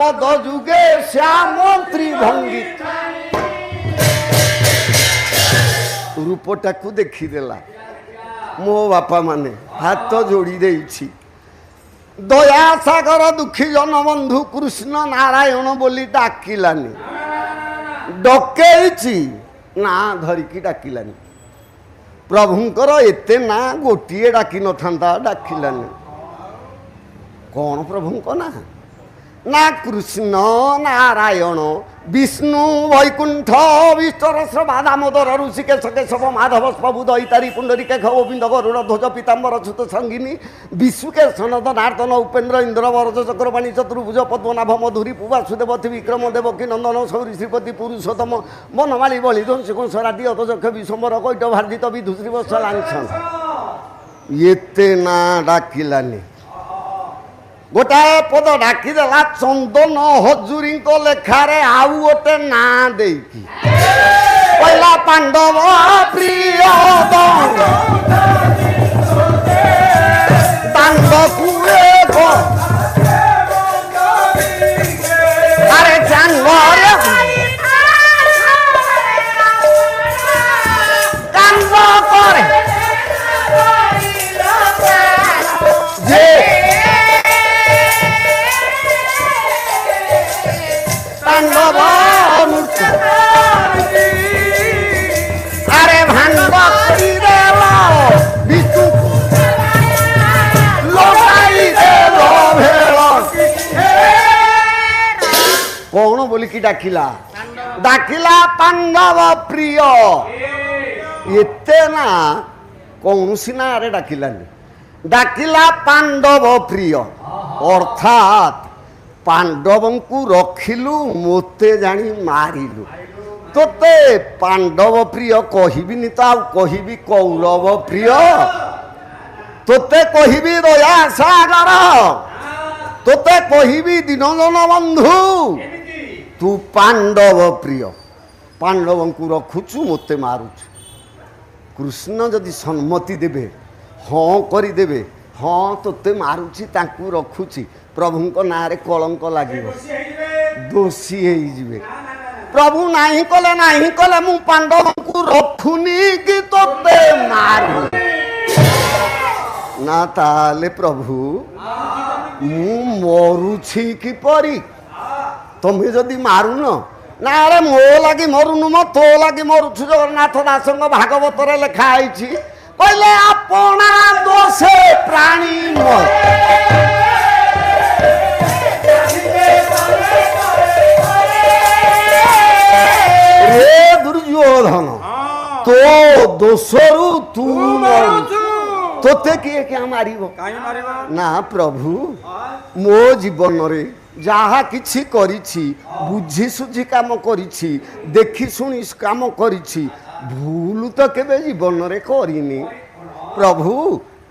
পদ যুগে শ্যামন্ত্রী ভঙ্গি রূপটাକୁ ଦେଖିଦେଲା। ମୋ ବାପା ମାନେ ହାତ ଯୋଡ଼ି ଦେଇଛି। ଦୟାସାଗର ଦୁଃଖୀ ଜନବନ୍ଧୁ କୃଷ୍ଣ ନାରାୟଣ ବୋଲି ଡାକିଲାନି, ଡକେଇଛି ନା ଧରିକି ଡାକିଲାନି। ପ୍ରଭୁଙ୍କର ଏତେ ନା ଗୋଟିଏ ଡାକି ନଥାନ୍ତା, ଡାକିଲାନି। କ'ଣ ପ୍ରଭୁଙ୍କ ନା? ନା କୃଷ୍ଣ ନାରାୟଣ ବିଷ୍ଣୁ ବୈକୁଣ୍ଠ ବିଶ୍ୱରସ ଦାମୋଦର ଋଷିକେଶ କେଶବ ମାଧବ ପ୍ରଭୁ ଦଇତାରୀ ପୁଣ୍ଡରୀକାକ୍ଷ ଗୋବିନ୍ଦ ଗରୁଡ଼ ଧ୍ୱଜ ପୀତାମ୍ବର ଛୁତ ସଙ୍ଗିନୀ ବିଶ୍ୱକେଶ ନଦ ନାର୍ଦନ ଉପେନ୍ଦ୍ର ଇନ୍ଦ୍ର ବରଜ ଚକ୍ରବାଣୀ ଚତୁର୍ଭୁଜ ପଦ୍ମନାଭ ମଧୁରୀ ବାସୁଦେବ ବିକ୍ରମ ଦେବକୀ ନନ୍ଦନ ସୌରୀ ଶ୍ରୀପତି ପୁରୁଷୋତ୍ତମ ବନମାଳୀ ବଳି ଧ୍ୱଂସି କଂସରାଦି ଅତଯକ୍ଷ ବିଶ୍ୱମ୍ବର କୈଟ ଭାର୍ଜିତ ବିଧୁଶ୍ରୀ ବତ୍ସ ଲାଂଛନ। ଏତେ ନା ଡାକିଲାନି। ଗୋଟାଏ ପଦ ଡାକିଦେଲା ଚନ୍ଦନ ହଜୁରୀଙ୍କ ଲେଖାରେ ଆଉ ଗୋଟେ ନାଁ ଦେଇକି କହିଲା ପାଣ୍ଡବ ପ୍ରିୟ ତାଣ୍ଡକୁ ଆରେ ଚାଙ୍ଗରେ କାନ୍ଦ କରେ ଯେ আরে ভাঙ্গ দেব বিষ্ণু লগাই দেব ভেল কোন বলিকি ডাকিলা ডাকিলা পাণ্ডব প্রিয়। এতে না কৌশি না আরে ডাকিলানি, ডাকিলা পাণ্ডব প্রিয় অর্থাৎ পাণ্ডবଙ୍କୁ ରଖିଲୁ ମୋତେ ଜାଣି ମାରିଲୁ। ତୋତେ ପାଣ୍ଡବ ପ୍ରିୟ କହିବିନି ତ ଆଉ କହିବି କୌରବ ପ୍ରିୟ? ତୋତେ କହିବି ଦୟାସାଗର, ତୋତେ କହିବି ଦୀନଜନ ବନ୍ଧୁ। ତୁ ପାଣ୍ଡବ ପ୍ରିୟ, ପାଣ୍ଡବଙ୍କୁ ରଖୁଛୁ ମୋତେ ମାରୁଛୁ। କୃଷ୍ଣ ଯଦି ସମ୍ମତି ଦେବେ, ହଁ କରିଦେବେ, ହଁ ତୋତେ ମାରୁଛି ତାଙ୍କୁ ରଖୁଛି, ପ୍ରଭୁଙ୍କ ନାଁରେ କଳଙ୍କ ଲାଗିବ, ଦୋଷୀ ହେଇଯିବେ। ପ୍ରଭୁ ନାହିଁ କଲେ ନାହିଁ କଲେ ମୁଁ ପାଣ୍ଡବଙ୍କୁ ରଖୁନି କି ତୋତେ ମାରୁ ନା, ତାହେଲେ ପ୍ରଭୁ ମୁଁ ମରୁଛି କିପରି? ତମେ ଯଦି ମାରୁନ ନା, ଆରେ ମୋ ଲାଗି ମରୁନୁ ମ ତୋ ଲାଗି ମରୁଛୁ। ଜଗନ୍ନାଥ ଦାସଙ୍କ ଭାଗବତରେ ଲେଖା ହେଇଛି, କହିଲେ ଆପଣା ଦୋଷେ ପ୍ରାଣୀ ରେ ଦୁର୍ଯ୍ୟୋଧନ ତୋ ଦୋଷରୁ ତୁ ତୋତେ କିଏ କିଏ ମାରିବ? ନା ପ୍ରଭୁ ମୋ ଜୀବନରେ ଯାହା କିଛି କରିଛି, ବୁଝି ସୁଝି କାମ କରିଛି, ଦେଖି ଶୁଣି କାମ କରିଛି, ଭୁଲ ତ କେବେ ଜୀବନରେ କରିନି। ପ୍ରଭୁ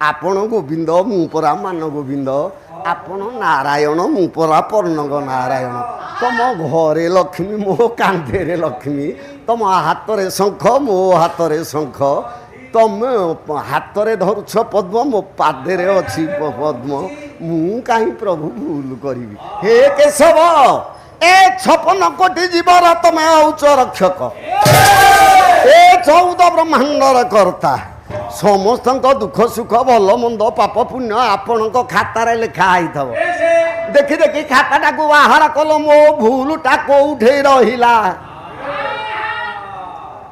ଆପଣ ଗୋବିନ୍ଦ, ମୁଁ ପରା ମାନ ଗୋବିନ୍ଦ, ଆପଣ ନାରାୟଣ, ମୁଁ ପରା ପର୍ଣ୍ଣଗ ନାରାୟଣ। ତମ ଘରେ ଲକ୍ଷ୍ମୀ, ମୋ କାନ୍ଧରେ ଲକ୍ଷ୍ମୀ, ତମ ହାତରେ ଶଙ୍ଖ, ମୋ ହାତରେ ଶଙ୍ଖ, ତମେ ହାତରେ ଧରୁଛ ପଦ୍ମ, ମୋ ପାଦରେ ଅଛି ପଦ୍ମ। ମୁଁ କାହିଁ ପ୍ରଭୁ ଭୁଲ କରିବି? ହେ କେଶବ, ଏ 56 କୋଟି ଜୀବର ତମେ ହଉଛ ରକ୍ଷକ, ଏ 14 ବ୍ରହ୍ମାଣ୍ଡର କର୍ତ୍ତା। ସମସ୍ତଙ୍କ ଦୁଃଖ ସୁଖ ଭଲ ମନ୍ଦ ପାପ ପୁଣ୍ୟ ଆପଣଙ୍କ ଖାତାରେ ଲେଖା ହେଇଥିବ। ଦେଖି ଦେଖି ଖାତାଟାକୁ ବାହାର କଲ, ମୋ ଭୁଲଟା କୋଉଠି ରହିଲା?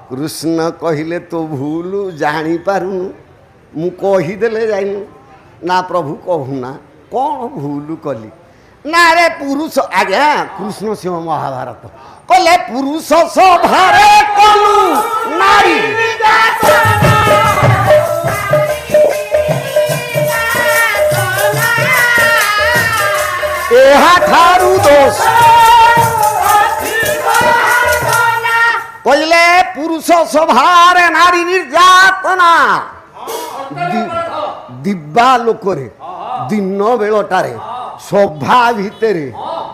କୃଷ୍ଣ କହିଲେ ତୋ ଭୁଲ ଜାଣିପାରୁନୁ, ମୁଁ କହିଦେଲେ ଯାଇନୁ ନା ପ୍ରଭୁ କହୁନା କ'ଣ ଭୁଲ କଲି? ନା ରେ ପୁରୁଷ, ଆଜ୍ଞା କୃଷ୍ଣ ସିଂହ ମହାଭାରତ କହିଲେ ପୁରୁଷ ସଭାରେ କଲୁ ନାରୀ ଏହାଠାରୁ ଦୋଷ। କହିଲେ ପୁରୁଷ ସଭାରେ ନାରୀ ନିର୍ଯାତନା, ଦିବା ଲୋକରେ ଦିନ ବେଳଟାରେ ସଭା ଭିତରେ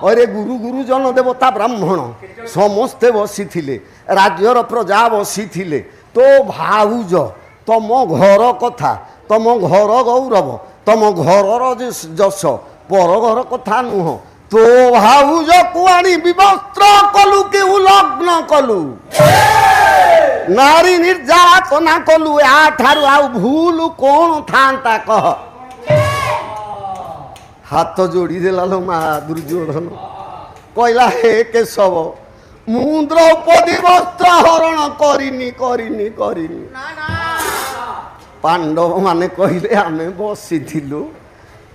ଅରେ ଗୁରୁ ଗୁରୁଜନ ଦେବତା ବ୍ରାହ୍ମଣ ସମସ୍ତେ ବସିଥିଲେ, ରାଜ୍ୟର ପ୍ରଜା ବସିଥିଲେ। ତୋ ଭାଉଜ ତମ ଘର କଥା, ତମ ଘର ଗୌରବ, ତମ ଘରର ଯଶ, ପର ଘର କଥା ନୁହଁ, तो भाऊजକୁ ଆଣି ବିବସ୍ତ୍ର କଲୁ କି ଉଲଗ୍ନ କଲୁ ନାରୀ ନିର୍ଯାତନା କଲୁ ଏହାଠାରୁ ଆଉ ଭୁଲ କଣ ଥାନ୍ତା କହ ହାତ ଯୋଡ଼ିଦେଲା ଲୋ ମା ଦୁର୍ଯ୍ୟୋଧନ କହିଲା ହେ କେଶବ ମୁଁ ଦ୍ରୌପଦୀ ବସ୍ତ୍ର ହରଣ କରିନି କରିନି କରିନି ପାଣ୍ଡବ ମାନେ କହିଲେ ଆମେ ବସିଥିଲୁ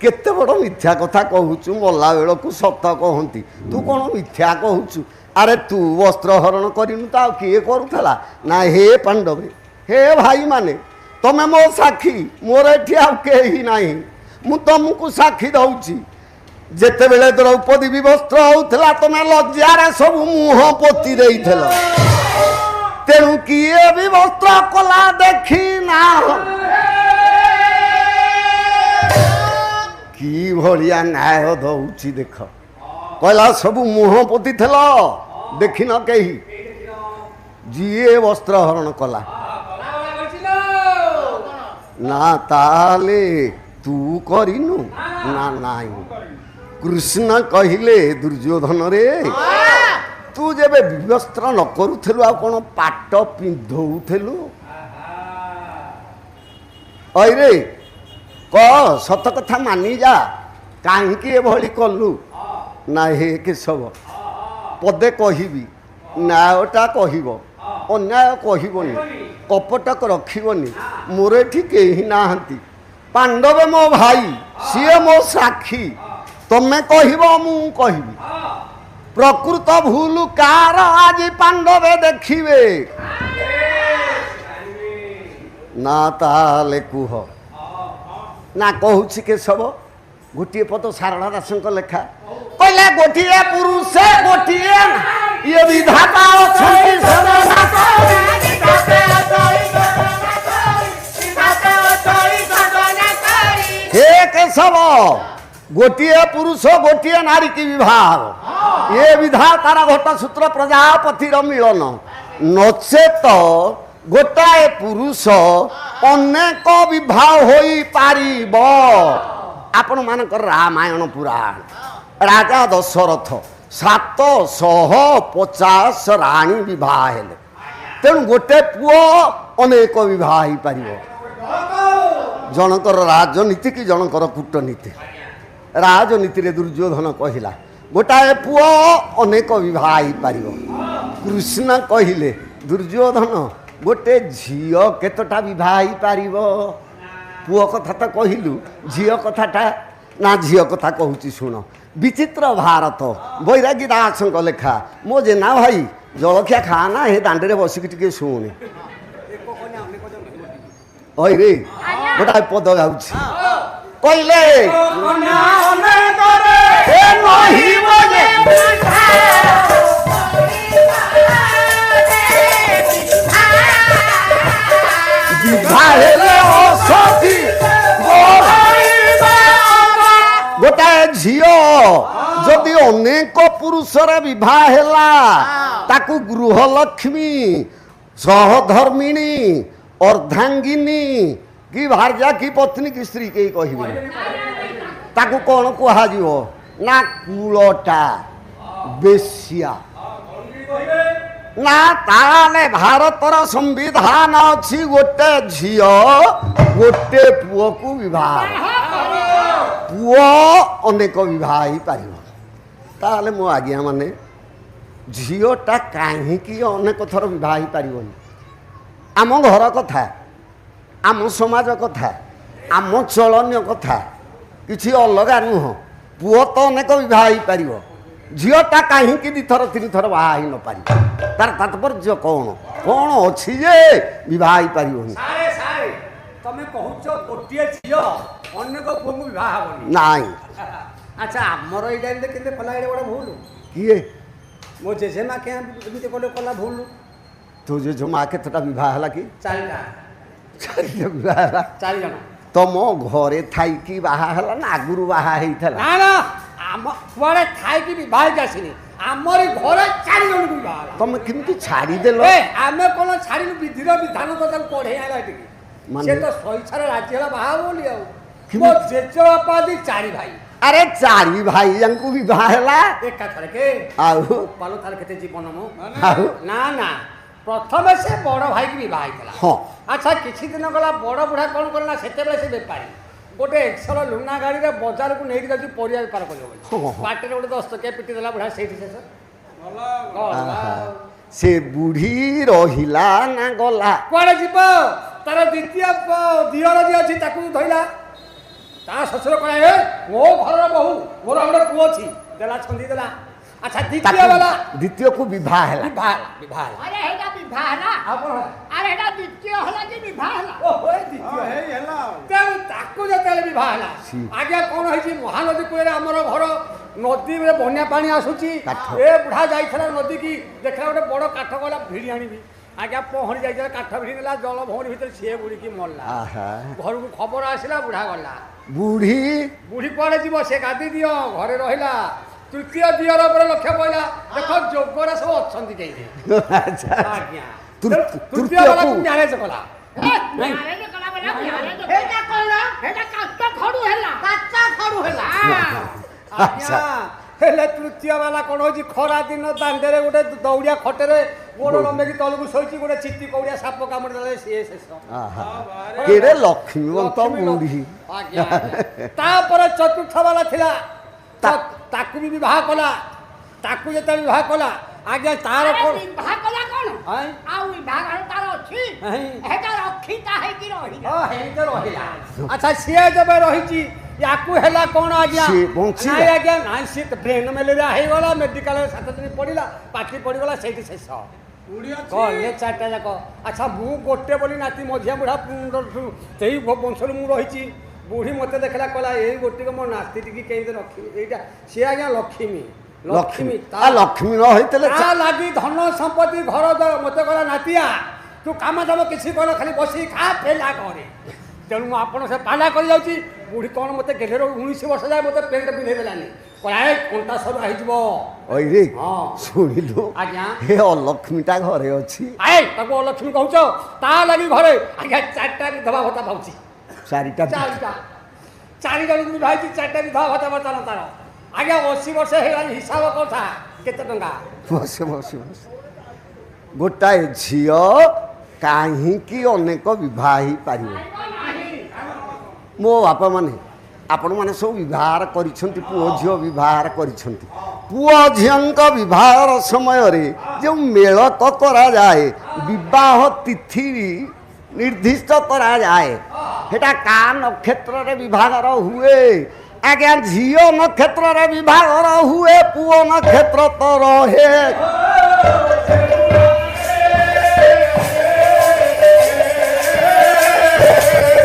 କେତେ ବଡ଼ ମିଥ୍ୟା କଥା କହୁଛୁ ମଲା ବେଳକୁ ସତ କହନ୍ତି ତୁ କ'ଣ ମିଥ୍ୟା କହୁଛୁ ଆରେ ତୁ ବସ୍ତ୍ର ହରଣ କରିନୁ ତ ଆଉ କିଏ କରୁଥିଲା ନା ହେ ପାଣ୍ଡବ ହେ ଭାଇମାନେ ତମେ ମୋ ସାକ୍ଷୀ ମୋର ଏଠି ଆଉ କେହି ନାହିଁ ମୁଁ ତମକୁ ସାକ୍ଷୀ ଦଉଛି ଯେତେବେଳେ ଦ୍ରୌପଦୀ ବିବସ୍ତ୍ର ହଉଥିଲା ତମେ ଲଜ୍ଜାରେ ସବୁ ମୁହଁ ପୋତି ଦେଇଥିଲ ତେଣୁ କିଏ ବିବସ୍ତ୍ର କଲା ଦେଖି ନା କି ଭଳିଆ ନ୍ୟାୟ ଦଉଛି ଦେଖ କହିଲା ସବୁ ମୁହଁ ପୋତିଥିଲ ଦେଖିନ କେହି ଯିଏ ବସ୍ତ୍ର ହରଣ କଲା ନା ତାହେଲେ ତୁ କରିନୁ ନା ନାଇଁ କୃଷ୍ଣ କହିଲେ ଦୁର୍ଯ୍ୟୋଧନରେ ତୁ ଯେବେ ବିବସ୍ତ୍ର ନ କରୁଥିଲୁ ଆଉ କ'ଣ ପାଟ ପିନ୍ଧଉଥିଲୁ ଅଇରେ କହ ସତ କଥା ମାନି ଯା କାହିଁକି ଏଭଳି କଲୁ ନା ହେ କେଶବ ପଦେ କହିବି ନ୍ୟାୟଟା କହିବ ଅନ୍ୟାୟ କହିବନି କପଟକ ରଖିବନି ମୋର ଏଠି କେହି ନାହାନ୍ତି ପାଣ୍ଡବ ମୋ ଭାଇ ସିଏ ମୋ ସାକ୍ଷୀ ତମେ କହିବ ମୁଁ କହିବି ପ୍ରକୃତ ଭୁଲ କାର ଆଜି ପାଣ୍ଡବେ ଦେଖିବେ ନା ତାହେଲେ କୁହ ନା କହୁଛି କେଶବ ଗୋଟିଏ ପଦ ସାରଳା ଦାସଙ୍କ ଲେଖା କହିଲେ ଗୋଟିଏ ପୁରୁଷ ଗୋଟିଏ ଇଏ ବିଧାତା ଅଛନ୍ତି हे केशव गोटिए पुरुष गोटिए नारी की विवाह ये विधातार घटसूत्र प्रजापति मिलन नचेत गोटाए पुरुष अनेक विवाह होई पारिब आपण मानकर रामायण पुराण राजा दशरथ 750 राणी विवाह हेले तेणु गोटे पुओ अनेक विवाह हो पार जनकर राजनीति कि जनकर कूटनीति राजनीति रे दुर्योधन कहला गोटाए पुओ अनेक विवाह हो पार कृष्ण कहले दुर्योधन गोटे झील केतटा विवाह हो पार पुओ कथा तो कहलु झील कथाटा ना झील कथा कहूँ शुण विचित्र भारत बैरागी दास लेखा मो जेना भाई जलखिया खाना हे दांडे बसिक टे शुणे रे गोटा पद गाउछि कहले गोटाए झील जदि अनेक पुरुषर विवाह है ताकू गृहलक्ष्मी सहधर्मिणी अर्धांगिनी कि भार्या कि पत्नी कि स्त्री के कह ताकू कौन कह ना कूलटा बेश्या ना ताले भारतर संविधान अच्छी गोटे झील गोटे पुओ को विवाह पुओ अनेक विवाह हो पार ताले मो आज्ञा माने झीलटा कहीं अनेक थर विवाह हो पारनी आम घर कथा आम समाज कथा आम चलन्य कथा किसी अलग नुह पुओ तो अनेक विवाह हो पार झीलटा कहीं दिथर तीन थर बाहा न पार तार तात्पर्य कौन कौन अच्छी जे विवाह हो पार तमे कहूछ गोटिए झील अनेक पुओ विवाह होनी नाई अच्छा आमर एटा केते कला एडे बड़ा भूल किए मो जेजेमा के एमिते कला भूल तो जेजेमा केतटा विवाह हला कि चारिटा विवाह हला 4 जण तम घरे थाई की बाहा हला ना आगुरु बाहा हेइथला ना ना आम कुआडे थाई की विवाह जासिनी आमरी घरे 4 जण विवाह हला तम किमती छाड़ी देलो ए आमे कोन छाड़ीनु विधिर विधान को तक पढे आला एटिकी से तो स्वेच्छार राज्य हला बाहा बोली आ मो जेजे बापा दी 4 भाई अरे चारि भाई जंकु विवाह हैला एका थरके आउ पालो थार केते जीवन मो आउ ना ना प्रथमे से बड़ भाई की विवाह हैतला हाँ अच्छा किछि दिन गला बड़ बुढ़ा कौन करना सेते बेले से बेपारी गोटे एक्सर लुना गाड़ी रे बाजार को नहीं जाଉଛି परिया बेपार करबो बाटे रे गोटे 10 टका पिटी देला बुढ़ा सेठी शेष से बुढ़ी रहिला ना गला कुआडे जीव तार द्वितीय दियर जे अछि ताकू धइला ता ससुर कहले मो घर बहु मोर हमरे पुओ छी देला छंदी देला अच्छा द्वितीय वाला द्वितीय को विवाह हैला विवाह अरे हेडा विवाह ना आपण अरे हेडा द्वितीय होला कि विवाह ना ओ होय द्वितीय हे हैला तेल ताकू जते विवाह हैला आगे कोन होई छी महानदी कोरे हमर घर नदी में बन्या पानी आसुची ए बुढ़ा जाइछला नदी की देखला गोटे बड़ काठ गला भिड़ी आनिबी आगे पहरी जाइछला काठ भिड़ी नेला जल भौरी भीतर से बुढ़ी की मरला घर को खबर आसिला बुढ़ा गला बुढ़ी कुआडे जीव से गादी दियो घरे रहिला तृतीय दियर पर लक्ष्य पइला देखो जोगरा सब अछंती केई अच्छा आज्ञा तृतीय वाला को न्याय कला नहीं कला बना हेडा कोला हेडा काचा खड़ू हैला अच्छा हेले तृतीय वाला कोन होजी खरा दिन दांडे रे गोटे दौड़िया खटे रे गोड़ लंबे की तलकु सोइची गोटे चित्ती कौड़िया साप कामड़ देले से शेष केरे लक्ष्मीवंत बुढ़ी आज्ञा तापर चतुर्थ वाला थिला ताकू भी विवाह कला ताकू जते विवाह कला आज्ञा तार कोन विवाह कला कोन हैं आ विवाह घर तार अछि हेडा रखिता है कि रही हां हे तो रहिला अच्छा से जब रहिची याकू हैला कोन आज्ञा नहीं आज्ञा नहीं से ब्रेन मैलेरिया हे वाला मेडिकल 7 दिन पड़िला पाठी पड़ी गला सेठी शेष कौन चार्टा जाक अच्छा मु गोटे बोली नाती मझिया बुढ़ा से वंशर मु रही बुढ़ी मत देखला कहला यही गोटी को मो नाती टी केंद्र रखी एटा से आज्ञा लक्ष्मी लक्ष्मी लक्ष्मी न होइतले ता लागी धन संपत्ति घर मत कहला नातिया तू काम दाम किसी कर खाली बसी खा फेला करे तेणु आपण से पाला कर जाउची बुढ़ी कौन मत गेलेर 19 वर्ष जाए मत पेंट पिंधे देलानी कहला कोंटा सब आइ जबो ओइ रे हां सुनिलु आज्ञा हे अलक्ष्मीटा घरे अछि आए ताको अलक्ष्मी कहउछो ता लागी घरे आज्ञा चारटा विधवा भत्ता पाउची चारिटा चारि जन भाई चारटा विधवा भत्ता बताना तार आज्ञा 80 वर्ष हेला हिसाब कथा केते टंका बस गोटाए झियो काहींकि अनेक विवाही पारिबे मो बापा माने आपण माने सब विवाह करिसंती पुओ झियो विवाह करिसंती पुओ झियंक विवाह समय रे जो मेलक करा जाए विवाह तिथि निर्दिष्ट करा जाए हेटा का नक्षत्र रे विवाह हुए आज्ञा झियो नक्षत्र रे विवाह हुए पुओ नक्षत्र तो रहे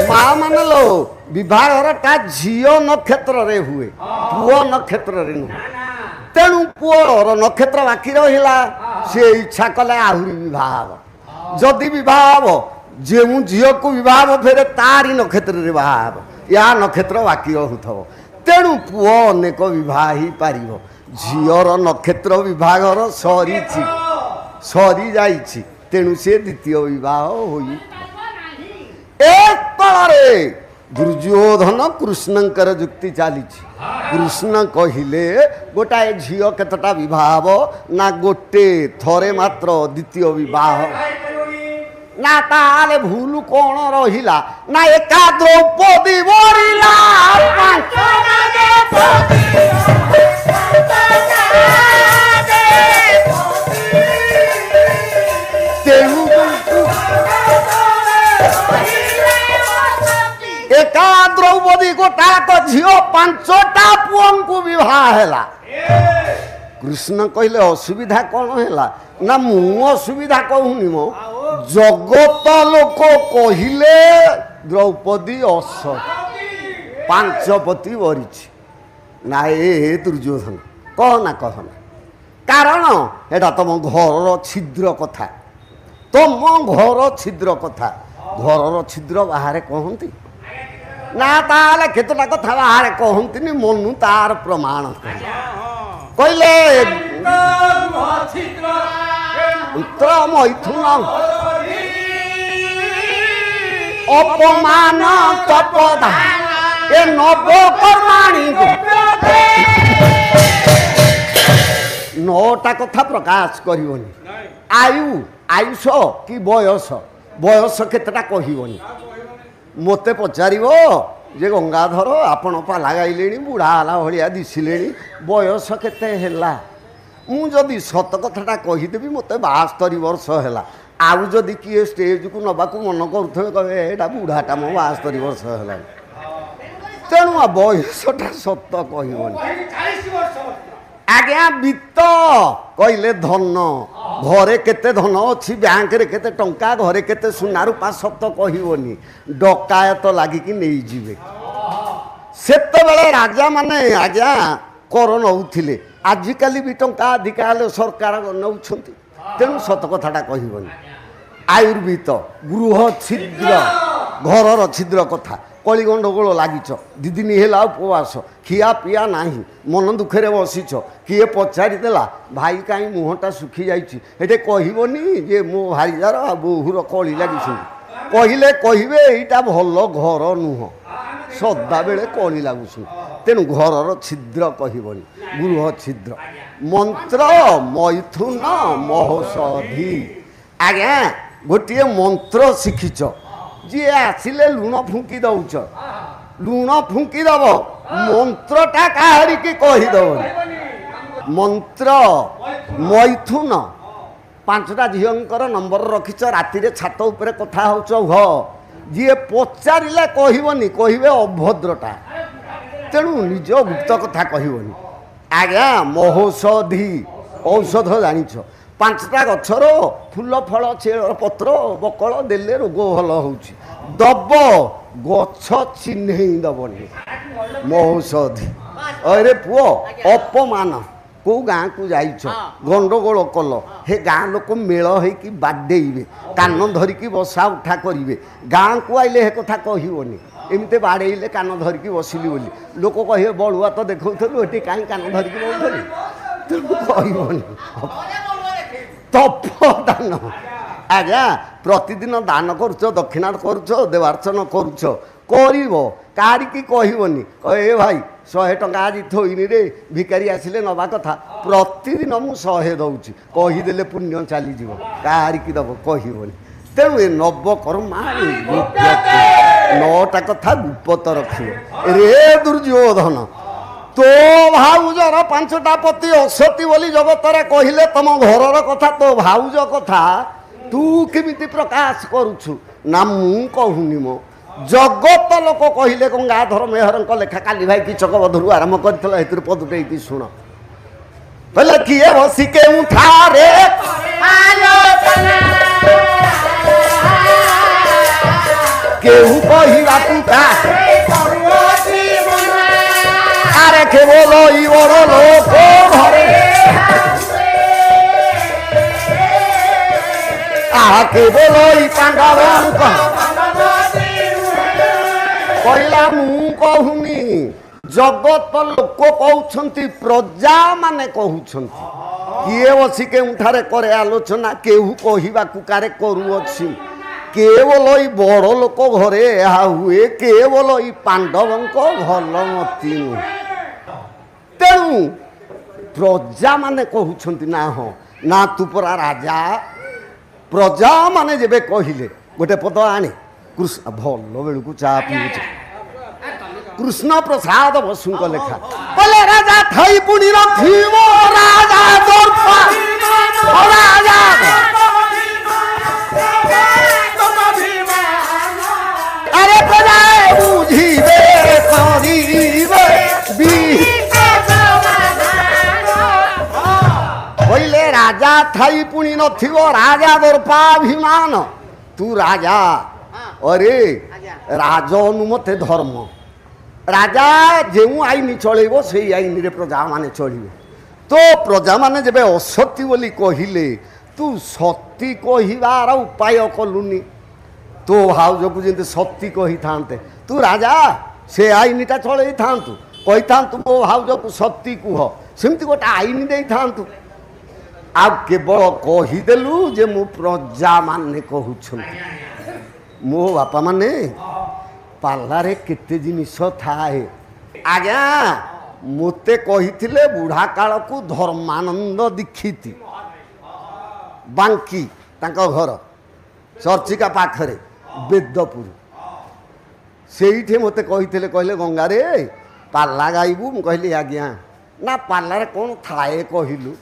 माँ मान लो विवाहटा झियो नक्षत्र रे हुए पुओ नक्षत्र रे तेणु पुओर नक्षत्र बाकी रहा से इच्छा कले आहरी विवाह जदि विवाह जो झील को विवाह फेरे तारी नक्षत्र रे बाहा या नक्षत्र बाकी रहूथब तेणु पुओ अनेक विवाह ही पार झीर नक्षत्र विभागर सरी जाइछि तेणु से द्वितीय विवाह होई एक कलरे दुर्योधन कृष्णंकर जुक्ति चली कृष्ण कहिले गोटाए झील केतटा विवाह ना गोटे थरे मात्र द्वितीय विवाह ना ताले भूल कौन रहिला ना एका द्रौपदी मरिला एका द्रौपदी गोटाक झील पांचटा पुओं को विवाह हैला कृष्ण कहले असुविधा कौन हैला ना मु असुविधा कहूनी मो जगत लोक कहिले द्रौपदी असत पांचपति वरिछि ना ए दुर्योधन कहना कारण एटा तुम घर छिद्र कथा तुम घर छिद्र कथा घर छिद्र बाहर कहती ना ताले केतटा कथा बाहर कहती मनु तार प्रमाण कहले मैथुन अपमान तपदा ଏ ନବକର୍ମାଣୀ ନଅଟା କଥା ପ୍ରକାଶ କରିବନି। ଆୟୁଷ କି ବୟସ କେତେଟା କହିବନି। ମୋତେ ପଚାରିବ ଯେ ଗଙ୍ଗାଧର ଆପଣ ପାଲା ଗାଇଲେଣି, ବୁଢ଼ା ହେଲା ଭଳିଆ ଦିଶିଲେଣି, ବୟସ କେତେ ହେଲା? ମୁଁ ଯଦି ସତ କଥାଟା କହିଦେବି ମୋତେ 72 ବର୍ଷ ହେଲା। ଆଉ ଯଦି କିଏ ଷ୍ଟେଜକୁ ନେବାକୁ ମନ କରୁଥିବେ କହିବେ ଏଇଟା ବୁଢ଼ାଟା ମୋ 72 ବର୍ଷ ହେଲାଣି। ତେଣୁ ବୟସଟା ସତ କହିବନି। ଆଜ୍ଞା ବିତ୍ତ କହିଲେ ଧନ, ଘରେ କେତେ ଧନ ଅଛି, ବ୍ୟାଙ୍କରେ କେତେ ଟଙ୍କା, ଘରେ କେତେ ସୁନା ରୂପା ସତ କହିବନି। ଡକାୟତ ଲାଗିକି ନେଇଯିବେ। ସେତେବେଳେ ରାଜାମାନେ ଆଜ୍ଞା କର ନେଉଥିଲେ, ଆଜିକାଲି ବି ଟଙ୍କା ଅଧିକା ହେଲେ ସରକାର ନେଉଛନ୍ତି। ତେଣୁ ସତ କଥାଟା କହିବନି। ଆୟୁର୍ବେଦ ଗୃହ ଛିଦ୍ର, ଘରର ଛିଦ୍ର କଥା। କଳି ଗଣ୍ଡଗୋଳ ଲାଗିଛ, 2 ଦିନ ହେଲା ଉପବାସ, ଖିଆ ପିଆ ନାହିଁ, ମନ ଦୁଃଖରେ ବସିଛ, କିଏ ପଚାରିଦେଲା ଭାଇ କାହିଁ ମୁହଁଟା ଶୁଖି ଯାଇଛି, ଏଠି କହିବନି ଯେ ମୋ ଭାଇଜାର ଆଉ ବୋହୂର କଳି ଲାଗିଛନ୍ତି। କହିଲେ କହିବେ ଏଇଟା ଭଲ ଘର ନୁହଁ, ସଦାବେଳେ କଳି ଲାଗୁଛନ୍ତି। ତେଣୁ ଘରର ଛିଦ୍ର କହିବନି, ଗୃହ ଛିଦ୍ର। ମନ୍ତ୍ର ମୈଥୁନ ମହୋଷଧି। ଆଜ୍ଞା ଗୋଟିଏ ମନ୍ତ୍ର ଶିଖିଛ, ଯିଏ ଆସିଲେ ଲୁଣ ଫୁଙ୍କି ଦଉଛ, ଲୁଣ ଫୁଙ୍କି ଦବ, ମନ୍ତ୍ରଟା କାହାରିକି କହିଦବନି। ମନ୍ତ୍ର ମୈଥୁନ, 5ଟା ଝିଅଙ୍କର ନମ୍ବର ରଖିଛ, ରାତିରେ ଛାତ ଉପରେ କଥା ହେଉଛ, ଯିଏ ପଚାରିଲେ କହିବନି, କହିବେ ଅଭଦ୍ରଟା। ତେଣୁ ନିଜ ଗୁପ୍ତ କଥା କହିବନି। ଆଜ୍ଞା ମହୋଷଧି, ଔଷଧ ଜାଣିଛ, 5ଟା ଗଛର ଫୁଲ ଫଳ ଚେର ପତ୍ର ବକଳ ଦେଲେ ରୋଗ ଭଲ ହେଉଛି। ଦବ ଗଛ ଚିହ୍ନେଇ ଦବନି, ମହୋଷଧି। ଅରେ ପୁଅ ଅପମାନ, କେଉଁ ଗାଁକୁ ଯାଇଛ, ଗଣ୍ଡଗୋଳ କଲ, ହେ ଗାଁ ଲୋକ ମେଳ ହେଇକି ବାଡ଼େଇବେ, କାନ ଧରିକି ବସା ଉଠା କରିବେ। ଗାଁକୁ ଆଇଲେ ହେ କଥା କହିବନି, ଏମିତି ବାଡ଼େଇଲେ କାନ ଧରିକି ବସିଲି ବୋଲି। ଲୋକ କହିବେ ବଳୁଆ ତ ଦେଖଉଥିଲୁ, ଏଠି କାହିଁ କାନ ଧରିକି ବସୁଥିଲୁ? ତେଣୁ କହିବନି। ତପ ଦାନ, ଆଜ୍ଞା ପ୍ରତିଦିନ ଦାନ କରୁଛ, ଦକ୍ଷିଣା କରୁଛ, ଦେବାର୍ଚ୍ଚନ କରୁଛ, କରିବ, କାହାରିକି କହିବନି। ଏ ଭାଇ 100 ଟଙ୍କା ଆଜି ଥୋଇନି ରେ, ଭିକାରୀ ଆସିଲେ ନେବା କଥା, ପ୍ରତିଦିନ ମୁଁ 100 ଦେଉଛି, କହିଦେଲେ ପୁଣ୍ୟ ଚାଲିଯିବ। କାହାରିକି ଦେବ କହିବନି। ତେଣୁ ଏ ନବକର୍ମା 9ଟା କଥା ଗୁପ୍ତ ରଖିବ। ରେ ଦୁର୍ଯ୍ୟୋଧନ, ତୋ ଭାଉଜର 5ଟା ପତି ଅସତୀ ବୋଲି ଜଗତରେ କହିଲେ ତମ ଘରର କଥା, ତୋ ଭାଉଜ କଥା ତୁ କେମିତି ପ୍ରକାଶ କରୁଛୁ? ନା ମୁଁ କହୁନି ମୋ, ଜଗତ ଲୋକ କହିଲେ। ଗଙ୍ଗାଧର ମେହରଙ୍କ ଲେଖା କାଲି ଭାଇ କିଚକବଧରୁ ଆରମ୍ଭ କରିଥିଲା, ଏଥିରୁ ପଦୁଟେ ଏଇଠି ଶୁଣ। କହିଲେ କିଏ ବସି କେଉଁଠାରେ କେଉଁ କହିବାକୁ আরে কেবল এই বড় লোক ঘরে আহা কেবল এই পাণ্ডবଙ୍କ କହିଲା ମୁଁ କହୁନି, ଜଗତ ଲୋକ କହୁଛନ୍ତି, ପ୍ରଜା ମାନେ କହୁଛନ୍ତି। କିଏ ବସି କେଉଁଠାରେ କରେ ଆଲୋଚନା, କେହୁ କହିବାକୁ କାରେ କରୁଅଛି। କେବଳ ଏଇ ବଡ଼ ଲୋକ ଘରେ ଏହା ହୁଏ, କେବଳ ଏଇ ପାଣ୍ଡବଙ୍କ ଭଲ ମତି ନୁହେଁ। ତେଣୁ ପ୍ରଜାମାନେ କହୁଛନ୍ତି ନା ହଁ ନା ତୁ ପରା ରାଜା। ପ୍ରଜାମାନେ ଯେବେ କହିଲେ, ଗୋଟେ ପଦ ଆଣେ, କୃଷ୍ଣ ଭଲ ବେଳକୁ ଚା ପିଉଛି, କୃଷ୍ଣ ପ୍ରସାଦ ବସୁଙ୍କ ଲେଖା। ବୋଲେ ରାଜା ଥାଇ ପୁଣି ରଖିବ ରାଜା ଦର୍ପା ରାଜା আরে প্রজা বুঝিবে করিবে কইলে রাজা থাই পুনি নথিব রাজা দর্পাভিমান। তু রাজা, অরে রাজ অনুমতে ধর্ম, রাজা যে আইন চলাইব সেই আইନରେ প্রজাମାନେ চলিবে। তো প্রজাମାନେ যেবে অসতী বলি কহিলে, তু সতী কহিবার উপায় কলুনি। তো ভাউজକୁ ଯେମିତି ସତୀ କହିଥାନ୍ତେ, ତୁ ରାଜା ସେ ଆଇନଟା ଚଳେଇଥାନ୍ତୁ, କହିଥାନ୍ତୁ ମୋ ଭାଉଜକୁ ସତୀ କୁହ, ସେମିତି ଗୋଟେ ଆଇନ ଦେଇଥାନ୍ତୁ। ଆଉ କେବଳ କହିଦେଲୁ ଯେ ମୁଁ ପ୍ରଜାମାନେ କହୁଛନ୍ତି। ମୋ ବାପାମାନେ ପାଲାରେ କେତେ ଜିନିଷ ଥାଏ। ଆଜ୍ଞା ମୋତେ କହିଥିଲେ ବୁଢ଼ା କାଳକୁ ଧର୍ମାନନ୍ଦ ଦୀକ୍ଷିତ ବାଙ୍କି ତାଙ୍କ ଘର ଚର୍ଚ୍ଚିକା ପାଖରେ ବେଦପୁର, ସେଇଠି ମୋତେ କହିଥିଲେ, କହିଲେ ଗଙ୍ଗାରେ ପାଲା ଗାଇବୁ? ମୁଁ କହିଲି ଆଜ୍ଞା। ନା ପାଲାରେ କ'ଣ ଥାଏ କହିଲୁ?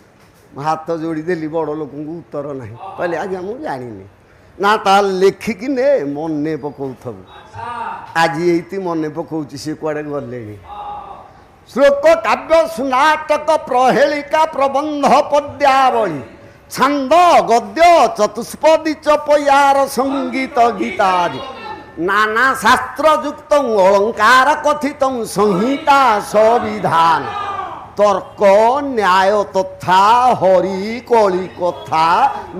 ହାତ ଯୋଡ଼ିଦେଲି, ବଡ଼ ଲୋକଙ୍କୁ ଉତ୍ତର ନାହିଁ। କହିଲେ ଆଜ୍ଞା ମୁଁ ଜାଣିନି। ନା ତାହେଲେ ଲେଖିକି ନେ, ମନେ ପକାଉଥିବୁ। ଆଜି ଏଇଠି ମନେ ପକାଉଛି, ସେ କୁଆଡ଼େ ଗଲେଣି। ଶ୍ଲୋକ କାବ୍ୟ ସୁନାଟକ ପ୍ରହେଳିକା ପ୍ରବନ୍ଧ ପଦ୍ୟାବଳୀ ଛାନ୍ଦ ଗଦ୍ୟ ଚତୁଷ୍ପଦୀ ଚପୟାର ସଙ୍ଗୀତ ଗୀତାଦି ନାନା ଶାସ୍ତ୍ର ଯୁକ୍ତ ଅଳଙ୍କାର କଥିତ ସଂହିତା ସବିଧାନ ତର୍କ ନ୍ୟାୟ ତଥା ହରି କଳି କଥା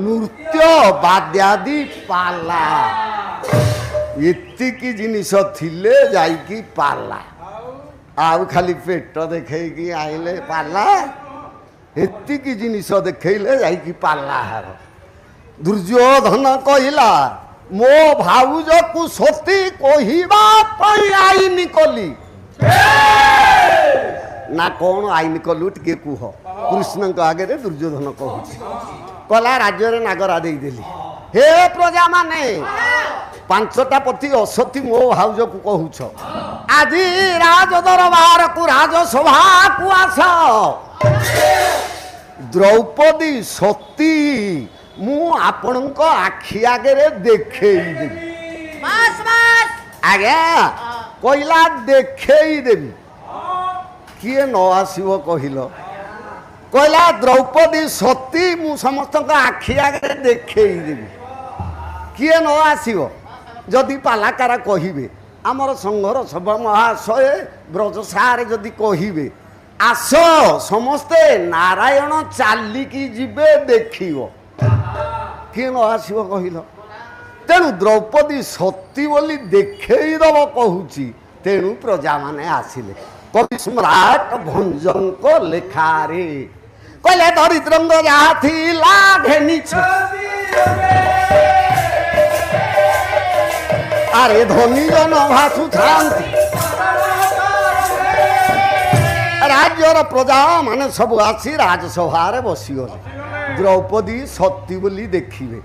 ନୃତ୍ୟ ବାଦ୍ୟାଦି ପାଲା। ଏତିକି ଜିନିଷ ଥିଲେ ଯାଇକି ପାଲା। ଆଉ ଖାଲି ପେଟ ଦେଖେଇକି ଆଇଲେ ପାଲା? ଏତିକି ଜିନିଷ ଦେଖେଇଲେ ଯାଇକି ପାଲା ହେବ। ଦୁର୍ଯ୍ୟୋଧନ କହିଲା ମୋ ଭାଉଜକୁ ସତୀ କହିବା ପାଇଁ ଆଇନ କଲି। ନା କ'ଣ ଆଇନ କଲୁ ଟିକେ କୁହ। କୃଷ୍ଣଙ୍କ ଆଗରେ ଦୁର୍ଯ୍ୟୋଧନ କହୁଛି, କଲା ରାଜ୍ୟରେ ନାଗରା ଦେଇଦେଲି। ହେ ପ୍ରଜା ମାନେ, 5ଟା ପତି ଅସତୀ ମୋ ଭାଉଜକୁ କହୁଛ, ଆଜି ରାଜ ଦରବାରକୁ ରାଜସଭାକୁ ଆସ। ଦ୍ରୌପଦୀ ସତୀ ମୁଁ ଆପଣଙ୍କ ଆଖି ଆଗରେ ଦେଖେଇଦେବି। ଆଜ୍ଞା କହିଲା ଦେଖେଇଦେବି। କିଏ ନ ଆସିବ କହିଲ? କହିଲା ଦ୍ରୌପଦୀ ସତୀ ମୁଁ ସମସ୍ତଙ୍କ ଆଖି ଆଗରେ ଦେଖେଇଦେବି। କିଏ ନ ଆସିବ? ଯଦି ପାଲାକାର କହିବେ, ଆମର ସଂଘର ସଭା ମହାଶୟ ବ୍ରଜସାରେ ଯଦି କହିବେ ଆସ ସମସ୍ତେ ନାରାୟଣ ଚାଲିକି ଯିବେ ଦେଖିବ, କିଏ ନ ଆସିବ କହିଲ? ତେଣୁ ଦ୍ରୌପଦୀ ସତୀ ବୋଲି ଦେଖେଇଦବ କହୁଛି, ତେଣୁ ପ୍ରଜାମାନେ ଆସିଲେ। କବି ସମ୍ରାଟ ଭଞ୍ଜଙ୍କ ଲେଖାରେ କହିଲେ ଦରିଦ୍ରଙ୍କ ଯାହା ଥିଲା ଘେନିଛ, ଆରେ ଧନୀ ଜନ ଭାସୁଥାନ୍ତି। ରାଜ୍ୟର ପ୍ରଜା ମାନେ ସବୁ ଆସି ରାଜସଭାରେ ବସିଗଲେ। ଦ୍ରୌପଦୀ ସତୀ ବୋଲି ଦେଖିବେ।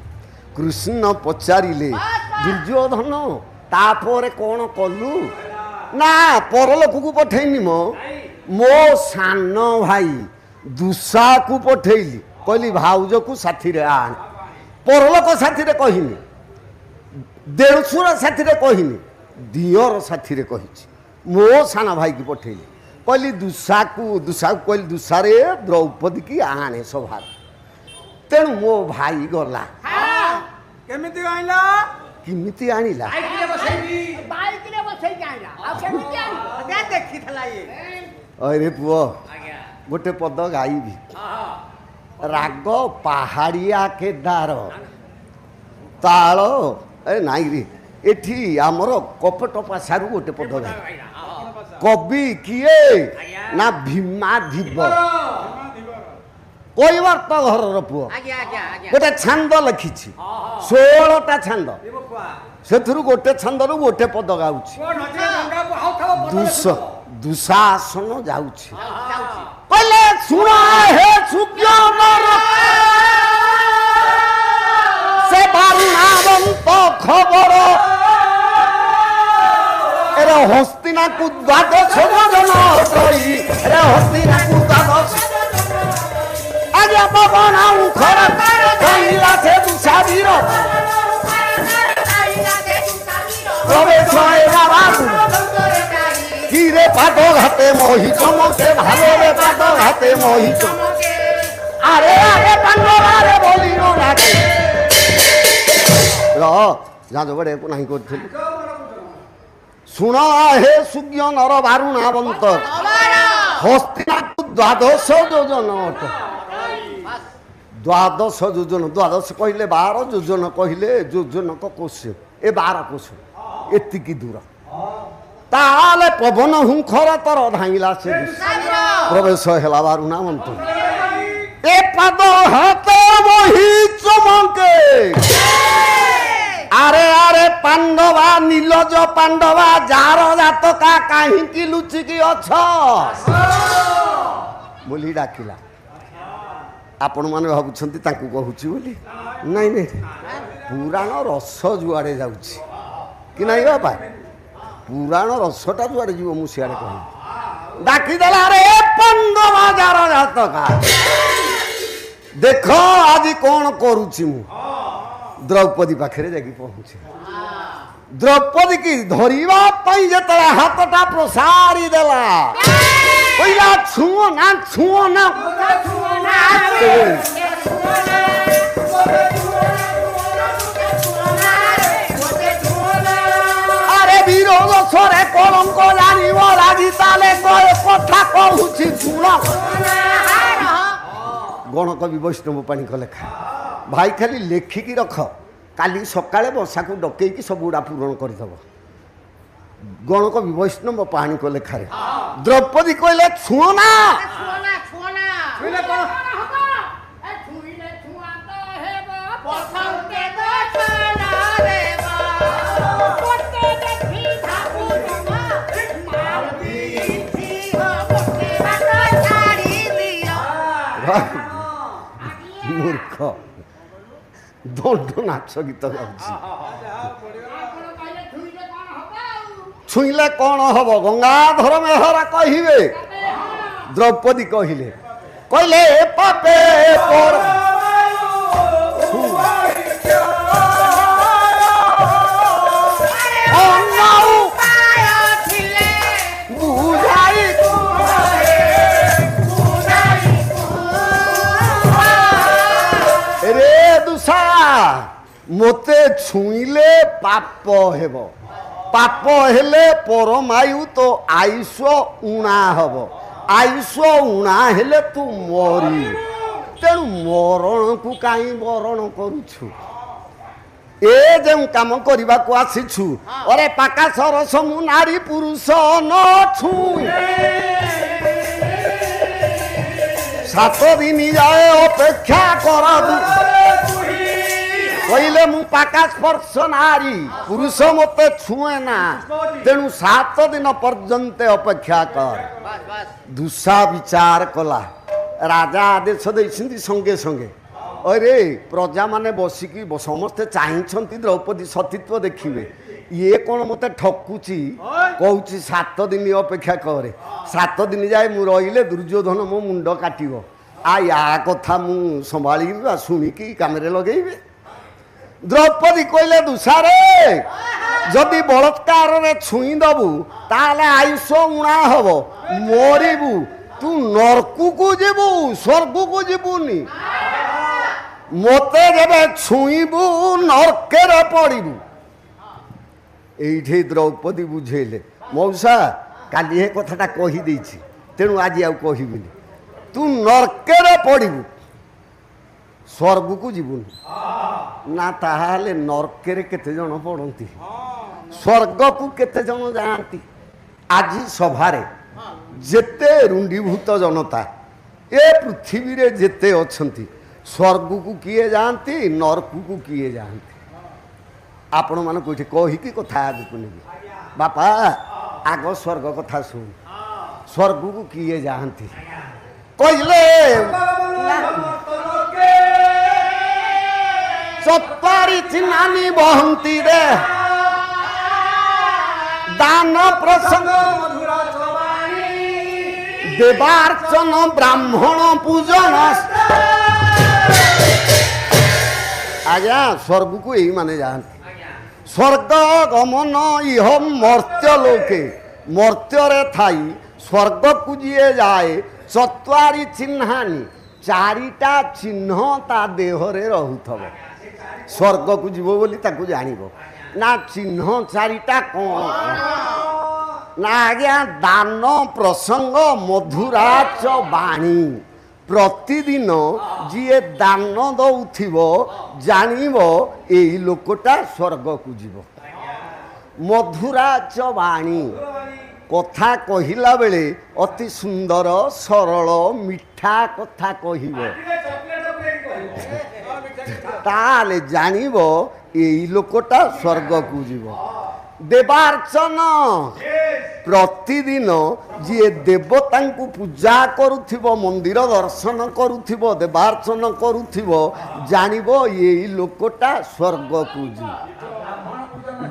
କୃଷ୍ଣ ପଚାରିଲେ ଦୁର୍ଯ୍ୟୋଧନ ତାପରେ କ'ଣ କଲୁ? ନା ପରଲୋକକୁ ପଠେଇନି, ମୋ ସାନ ଭାଇ ଦୁଃଶାକୁ ପଠେଇଲି। କହିଲି ଭାଉଜକୁ ସାଥିରେ ଆଣ। ପରଲୋକ ସାଥିରେ କହିନି, ଦେଢ଼ଶୁର ସାଥିରେ କହିନି, ଦିଅର ସାଥିରେ କହିଛି। ମୋ ସାନ ଭାଇକି ପଠେଇଲି। କହିଲି ଦୁଃଶାକୁ କହିଲି ଦୁଃଶାରେ ଦ୍ରୌପଦୀ କି ଆଣେ ସଭାରେ। ତେଣୁ ମୋ ଭାଇ ଗଲା। କେମିତି ଆଣିଲା? କେମିତି ଆଣିଲା? ଅରେ ପୁଅ ଗୋଟେ ପଦ ଗାଇବି। ରାଗ ପାହାଡ଼ିଆ କେଦାର ତାଳ ନାଇଁ ରେ, ଏଠି ଆମର କପଟ ପାଶାରୁ ଗୋଟେ ପଦ ଗାଇ। କବି କିଏ? ନା ଭୀମା ଧୀବର, କୈବର୍ତ୍ତ ଘରର ପୁଅ। ଗୋଟେ ଛାନ୍ଦ ଲେଖିଛି, 16ଟା ଛାନ୍ଦ, ସେଥିରୁ ଗୋଟେ ଛାନ୍ଦରୁ ଗୋଟେ ପଦ ଗାଉଛି। ଦୁଃଶାସନ ଯାଉଛି। କହିଲେ ଶୁଣ ହେ ସୁଜ୍ଞାନର ସେ ବାରୁଣାବନ୍ତ ଖବର, ଏରେ ହସ୍ତିନାକୁ ଦ୍ୱାଦଶ ଭୋଜନ କରି, ଏରେ ହସ୍ତିନାକୁ ଦ୍ୱାଦଶ ଆଜ୍ଞା ପବନ ଖରା କହିଲା ସେ ଦୁଃଶାବୀର প্রবেশ কিরে পাদ ঘাতে মহি চমকে ভালো রে পাদ ঘাতে মহি চমকে আরে আরে পান্ডবারে বলিল রাখে যাঁদ বড়ে নাই করছিল শুণ হে সুজ্ঞ নর বারুণাবন্ত হস্তিনাপুর দ্বাদশ যোজন অট দ্বাদশ যোজন দ্বাদশ কহিলে 12 যোজন কহিলে যোজনক কোষ এ 12 কোষ এতিকি দূর তাহলে পবন হুঙ্খর তর ধাইলা সে প্রবেশ হেলা বারুণাবন্ত এ পাদ হাতে মহি চমকে আরে আরে ପାଣ୍ଡବା ନୀଲଜ ପାଣ୍ଡବା ଯାହାର ଜାତକା କାହିଁକି ଲୁଚିକି ଅଛ ବୋଲି ଡାକିଲା। ଆପଣମାନେ ଭାବୁଛନ୍ତି ତାଙ୍କୁ କହୁଛି ବୋଲି? ନାଇଁ ନାଇଁ, ପୁରାଣ ରସ ଯୁଆଡ଼େ ଯାଉଛି କି ନାଇଁ ବାପା, ପୁରାଣ ରସଟା ଯୁଆଡ଼େ ଯିବ ମୁଁ ସିଆଡ଼େ କହିବି। ଡାକିଦେଲା, ଆରେ ପାଣ୍ଡବା ଯାହାର ଜାତକା ଦେଖ ଆଜି କ'ଣ କରୁଛି ମୁଁ। ଦ୍ରୌପଦୀ ପାଖରେ ଯାଇକି ପହଞ୍ଚି ଦ୍ରୌପଦୀ କି ଧରିବା ପାଇଁ ଯେତେବେଳେ ହାତଟା ପ୍ରସାରି ଦେଲା, କହିଲା ଛୁଅ ନା ଛୁଅ ନା। ଆରେ ବୀର ଦୋଷରେ କଳଙ୍କ ଜାଣିବ ଆଜି ତାହେଲେ କଥା କହୁଛି ଶୁଣ। ଗଣକବି ବୈଷ୍ଣବ ପାଣିକ ଲେଖା। ଭାଇ ଖାଲି ଲେଖିକି ରଖ, କାଲି ସକାଳେ ବର୍ଷାକୁ ଡକେଇକି ସବୁଗୁଡ଼ା ପୂରଣ କରିଦେବ। ଗଣକବି ବୈଷ୍ଣବ ପାଣିକ ଲେଖାରେ ଦ୍ରୌପଦୀ କହିଲେ ଛୁଅ ନା। ମୂର୍ଖ ଦଣ୍ଡ ନାଚ ଗୀତ ଗାଉଛି। ଛୁଇଁଲେ କ'ଣ ହବ? ଗଙ୍ଗାଧର ମେହରା କହିବେ। ଦ୍ରୌପଦୀ କହିଲେ ଏ ପାପେ ମୋତେ ଛୁଇଁଲେ ପାପ ହେବ, ପାପ ହେଲେ ପରମାୟୁ ତ ଆୟୁଷ ଉଣା ହବ, ଆୟୁଷ ଉଣା ହେଲେ ତୁ ମରି, ତେଣୁ ମରଣକୁ କାହିଁ ବରଣ କରୁଛୁ? ଏ ଯେଉଁ କାମ କରିବାକୁ ଆସିଛୁ, ଅରେ ପାକା ସରସ ମୁଁ ନାରୀ ପୁରୁଷ ନ ଛୁଇଁ 7 ଦିନ ଯାଏ ଅପେକ୍ଷା କର। କହିଲେ ମୁଁ ପାକା ସ୍ପର୍ଶ ନାରୀ ପୁରୁଷ ମୋତେ ଛୁଏଁ ନା, ତେଣୁ 7 ଦିନ ପର୍ଯ୍ୟନ୍ତ ଅପେକ୍ଷା କର। ଦୁଃସା ବିଚାର କଲା, ରାଜା ଆଦେଶ ଦେଇଛନ୍ତି ସଙ୍ଗେ ସଙ୍ଗେ। ଅରେ ପ୍ରଜାମାନେ ବସିକି ସମସ୍ତେ ଚାହିଁଛନ୍ତି ଦ୍ରୌପଦୀ ସତୀତ୍ୱ ଦେଖିବେ, ଇଏ କ'ଣ ମୋତେ ଠକୁଛି, କହୁଛି 7 ଦିନ ଅପେକ୍ଷା କରେ, 7 ଦିନ ଯାଏ ମୁଁ ରହିଲେ ଦୁର୍ଯ୍ୟୋଧନ ମୋ ମୁଣ୍ଡ କାଟିବ। ୟା କଥା ମୁଁ ସମ୍ଭାଳିବି ବା ଶୁଣିକି କାମରେ ଲଗେଇବେ? ଦ୍ରୌପଦୀ କହିଲେ ଦୁଃସାରେ ଯଦି ବଳତ୍କାରରେ ଛୁଇଁ ଦେବୁ ତାହେଲେ ଆୟୁଷ ଉଣା ହବ, ମରିବୁ, ତୁ ନରକକୁ ଯିବୁ, ସ୍ୱର୍ଗକୁ ଯିବୁନି। ମୋତେ ଯେବେ ଛୁଇଁବୁ ନର୍କରେ ପଡ଼ିବୁ। ଏଇଠି ଦ୍ରୌପଦୀ ବୁଝେଇଲେ, ମଉସା କାଲି ଏ କଥାଟା କହିଦେଇଛି, ତେଣୁ ଆଜି ଆଉ କହିବିନି। ତୁ ନର୍କରେ ପଡ଼ିବୁ, ସ୍ୱର୍ଗକୁ ଯିବୁନି। ନା ତାହେଲେ ନର୍କରେ କେତେ ଜଣ ପଡ଼ନ୍ତି, ସ୍ୱର୍ଗକୁ କେତେ ଜଣ ଯାଆନ୍ତି? ଆଜି ସଭାରେ ଯେତେ ରୁଣ୍ଡୀଭୂତ ଜନତା ଏ ପୃଥିବୀରେ ଯେତେ ଅଛନ୍ତି, ସ୍ୱର୍ଗକୁ କିଏ ଯାଆନ୍ତି, ନର୍କକୁ କିଏ ଯାଆନ୍ତି? ଆପଣମାନଙ୍କୁ ଏଠି କହିକି କଥା ଆଗକୁ ନେବି। ବାପା ଆଗ ସ୍ୱର୍ଗ କଥା ଶୁଣ, ସ୍ୱର୍ଗକୁ କିଏ ଯାଆନ୍ତି କହିଲେ? 4 ଚିହ୍ନାନି ବହନ୍ତି ରେ ଦାନ ପ୍ରସଙ୍ଗ ଦେବାର୍ଚନ ବ୍ରାହ୍ମଣ ପୂଜନ। ଆଜ୍ଞା ସ୍ୱର୍ଗକୁ ଏଇ ମାନେ ଯାଆନ୍ତି। ସ୍ୱର୍ଗ ଗମନ ଇହ ମର୍ତ୍ତ୍ୟ ଲୋକେ, ମର୍ତ୍ତ୍ୟରେ ଥାଇ ସ୍ୱର୍ଗକୁ ଯିଏ ଯାଏ 4 ଚିହ୍ନାନି, 4ଟା ଚିହ୍ନ ତା ଦେହରେ ରହୁଥିବ। ସ୍ୱର୍ଗକୁ ଯିବ ବୋଲି ତାକୁ ଜାଣିବ ନା ଚିହ୍ନ 4ଟା କ'ଣ? ନା ଆଜ୍ଞା ଦାନ ପ୍ରସଙ୍ଗ ମଧୁରାଚ ବାଣୀ। ପ୍ରତିଦିନ ଯିଏ ଦାନ ଦଉଥିବ ଜାଣିବ ଏଇ ଲୋକଟା ସ୍ୱର୍ଗକୁ ଯିବ। ମଧୁରାଚ ବାଣୀ, କଥା କହିଲା ବେଳେ ଅତି ସୁନ୍ଦର ସରଳ ମିଠା କଥା କହିବ, ତାହେଲେ ଜାଣିବ ଏଇ ଲୋକଟା ସ୍ୱର୍ଗକୁ ଯିବ। ଦେବାର୍ଚ୍ଚନ ପ୍ରତିଦିନ ଯିଏ ଦେବତାଙ୍କୁ ପୂଜା କରୁଥିବ, ମନ୍ଦିର ଦର୍ଶନ କରୁଥିବ, ଦେବାର୍ଚ୍ଚନ କରୁଥିବ, ଜାଣିବ ଏଇ ଲୋକଟା ସ୍ୱର୍ଗକୁ ଯିବ।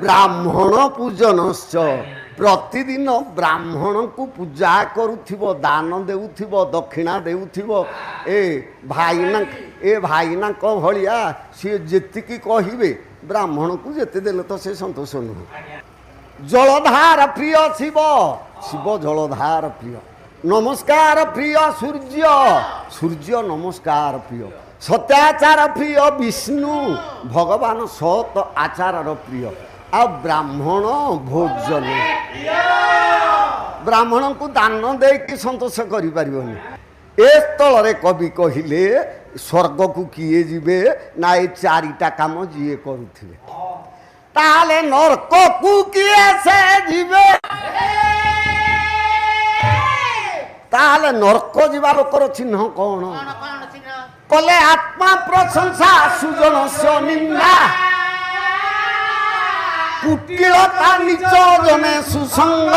ବ୍ରାହ୍ମଣ ପୂଜନଶ୍ଚ ପ୍ରତିଦିନ ବ୍ରାହ୍ମଣଙ୍କୁ ପୂଜା କରୁଥିବ, ଦାନ ଦେଉଥିବ, ଦକ୍ଷିଣା ଦେଉଥିବ। ଏ ଭାଇନାଙ୍କ ଭଳିଆ ସିଏ ଯେତିକି କହିବେ, ବ୍ରାହ୍ମଣକୁ ଯେତେ ଦେଲେ ତ ସେ ସନ୍ତୋଷ ନୁହେଁ। ଜଳଧାର ପ୍ରିୟ ଶିବ, ଶିବ ଜଳଧାର ପ୍ରିୟ। ନମସ୍କାର ପ୍ରିୟ ସୂର୍ଯ୍ୟ, ସୂର୍ଯ୍ୟ ନମସ୍କାର ପ୍ରିୟ। ସତ୍ୟାଚାର ପ୍ରିୟ ବିଷ୍ଣୁ, ଭଗବାନ ସତ ଆଚାରର ପ୍ରିୟ। ଆଉ ବ୍ରାହ୍ମଣ ଭୋଜନ, ବ୍ରାହ୍ମଣଙ୍କୁ ଦାନ ଦେଇକି ସନ୍ତୋଷ କରିପାରିବନି। ଏ ସ୍ଥଳରେ କବି କହିଲେ ସ୍ୱର୍ଗକୁ କିଏ ଯିବେ ନା ଏ ଚାରିଟା କାମ ଯିଏ କରୁଥିବେ। ତାହେଲେ ନର୍କକୁ କିଏ ସେ ଯିବେ? ତାହେଲେ ନର୍କ ଯିବା ଲୋକର ଚିହ୍ନ କଣ? କଲେ ଆତ୍ମା ପ୍ରଶଂସା, ସୁଜନସ୍ୟ ନିନ୍ଦା, କୁଟିଳତା ନିଜ ଜନେ ସୁସଙ୍ଗ,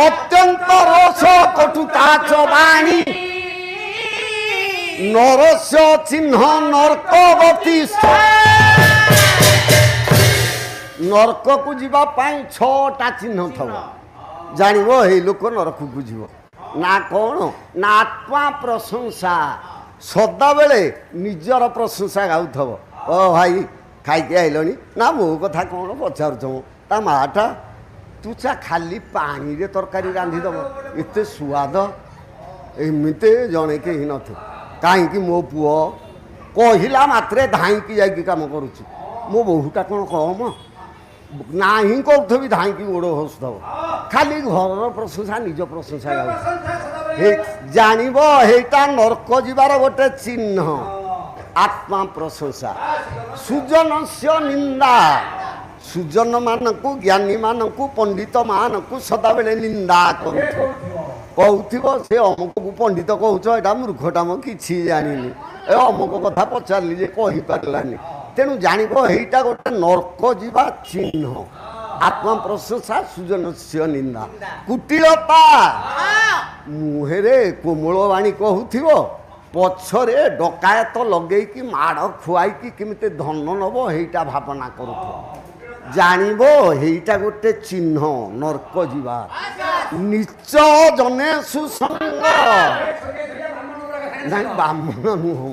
ଅତ୍ୟନ୍ତ ରୋଷ କଟୁତା ଚବାଣୀ, ନରସ୍ୟ ଚିହ୍ନ ନର୍କବତୀ। ନର୍କକୁ ଯିବା ପାଇଁ 6ଟା ଚିହ୍ନ ଥବ, ଜାଣିବ ଏଇ ଲୋକ ନରକକୁ ଯିବ। ନା କଣ ନା ଆତ୍ମା ପ୍ରଶଂସା, ସଦାବେଳେ ନିଜର ପ୍ରଶଂସା ଗାଉଥବ। ଓ ଭାଇ ଖାଇକି ଆଇଲଣି ନା, ମୋ କଥା କ'ଣ ପଚାରୁଛ? ତା ମାଆଟା ତୁ ଚା ଖାଲି ପାଣିରେ ତରକାରୀ ରାନ୍ଧିଦେବ, ଏତେ ସୁଆଦ, ଏମିତି ଜଣେ କେହି ନଥିବ। କାହିଁକି ମୋ ପୁଅ କହିଲା ମାତ୍ରେ ଧାଇଁକି ଯାଇକି କାମ କରୁଛି। ମୋ ବୋହୂଟା କ'ଣ କମ? ନାହିଁ କରୁଥିବି ଧାଇଁକି ଗୋଡ଼ ହସୁଥିବ। ଖାଲି ଘରର ପ୍ରଶଂସା, ନିଜ ପ୍ରଶଂସା ଗାଉଛି। ଜାଣିବ ହେଇଟା ନର୍କ ଯିବାର ଗୋଟେ ଚିହ୍ନ, ଆତ୍ମା ପ୍ରଶଂସା। ସୁଜନସ୍ୟ ନିନ୍ଦା, ସୁଜନ ମାନଙ୍କୁ, ଜ୍ଞାନୀ ମାନଙ୍କୁ, ପଣ୍ଡିତ ମାନଙ୍କୁ ସଦାବେଳେ ନିନ୍ଦା କରୁଥିବ। କହୁଥିବ ସେ ଅମୁକକୁ ପଣ୍ଡିତ କହୁଛ, ଏଇଟା ମୂର୍ଖଟା ମ କିଛି ଜାଣିନି, ଏ ଅମୁକ କଥା ପଚାରିଲି ଯେ କହିପାରିଲାନି। ତେଣୁ ଜାଣିବ ଏଇଟା ଗୋଟେ ନର୍କ ଯିବା ଚିହ୍ନ, ଆତ୍ମା ପ୍ରଶଂସା, ସୁଜନସ୍ୟ ନିନ୍ଦା। କୁଟିଳତା, ମୁହେଁରେ କୋମଳ ବାଣୀ କହୁଥିବ, ପଛରେ ଡକାୟତ ଲଗେଇକି ମାଡ଼ ଖୁଆଇକି କେମିତି ଧନ ନବ ହେଇଟା ଭାବନା କରୁଥିବ। ଜାଣିବ ହେଇଟା ଗୋଟେ ଚିହ୍ନ ନର୍କ ଯିବା। ନିଚ ଜନେ ସୁସଙ୍ଗ, ନାଇଁ ବ୍ରାହ୍ମଣ ନୁହଁ,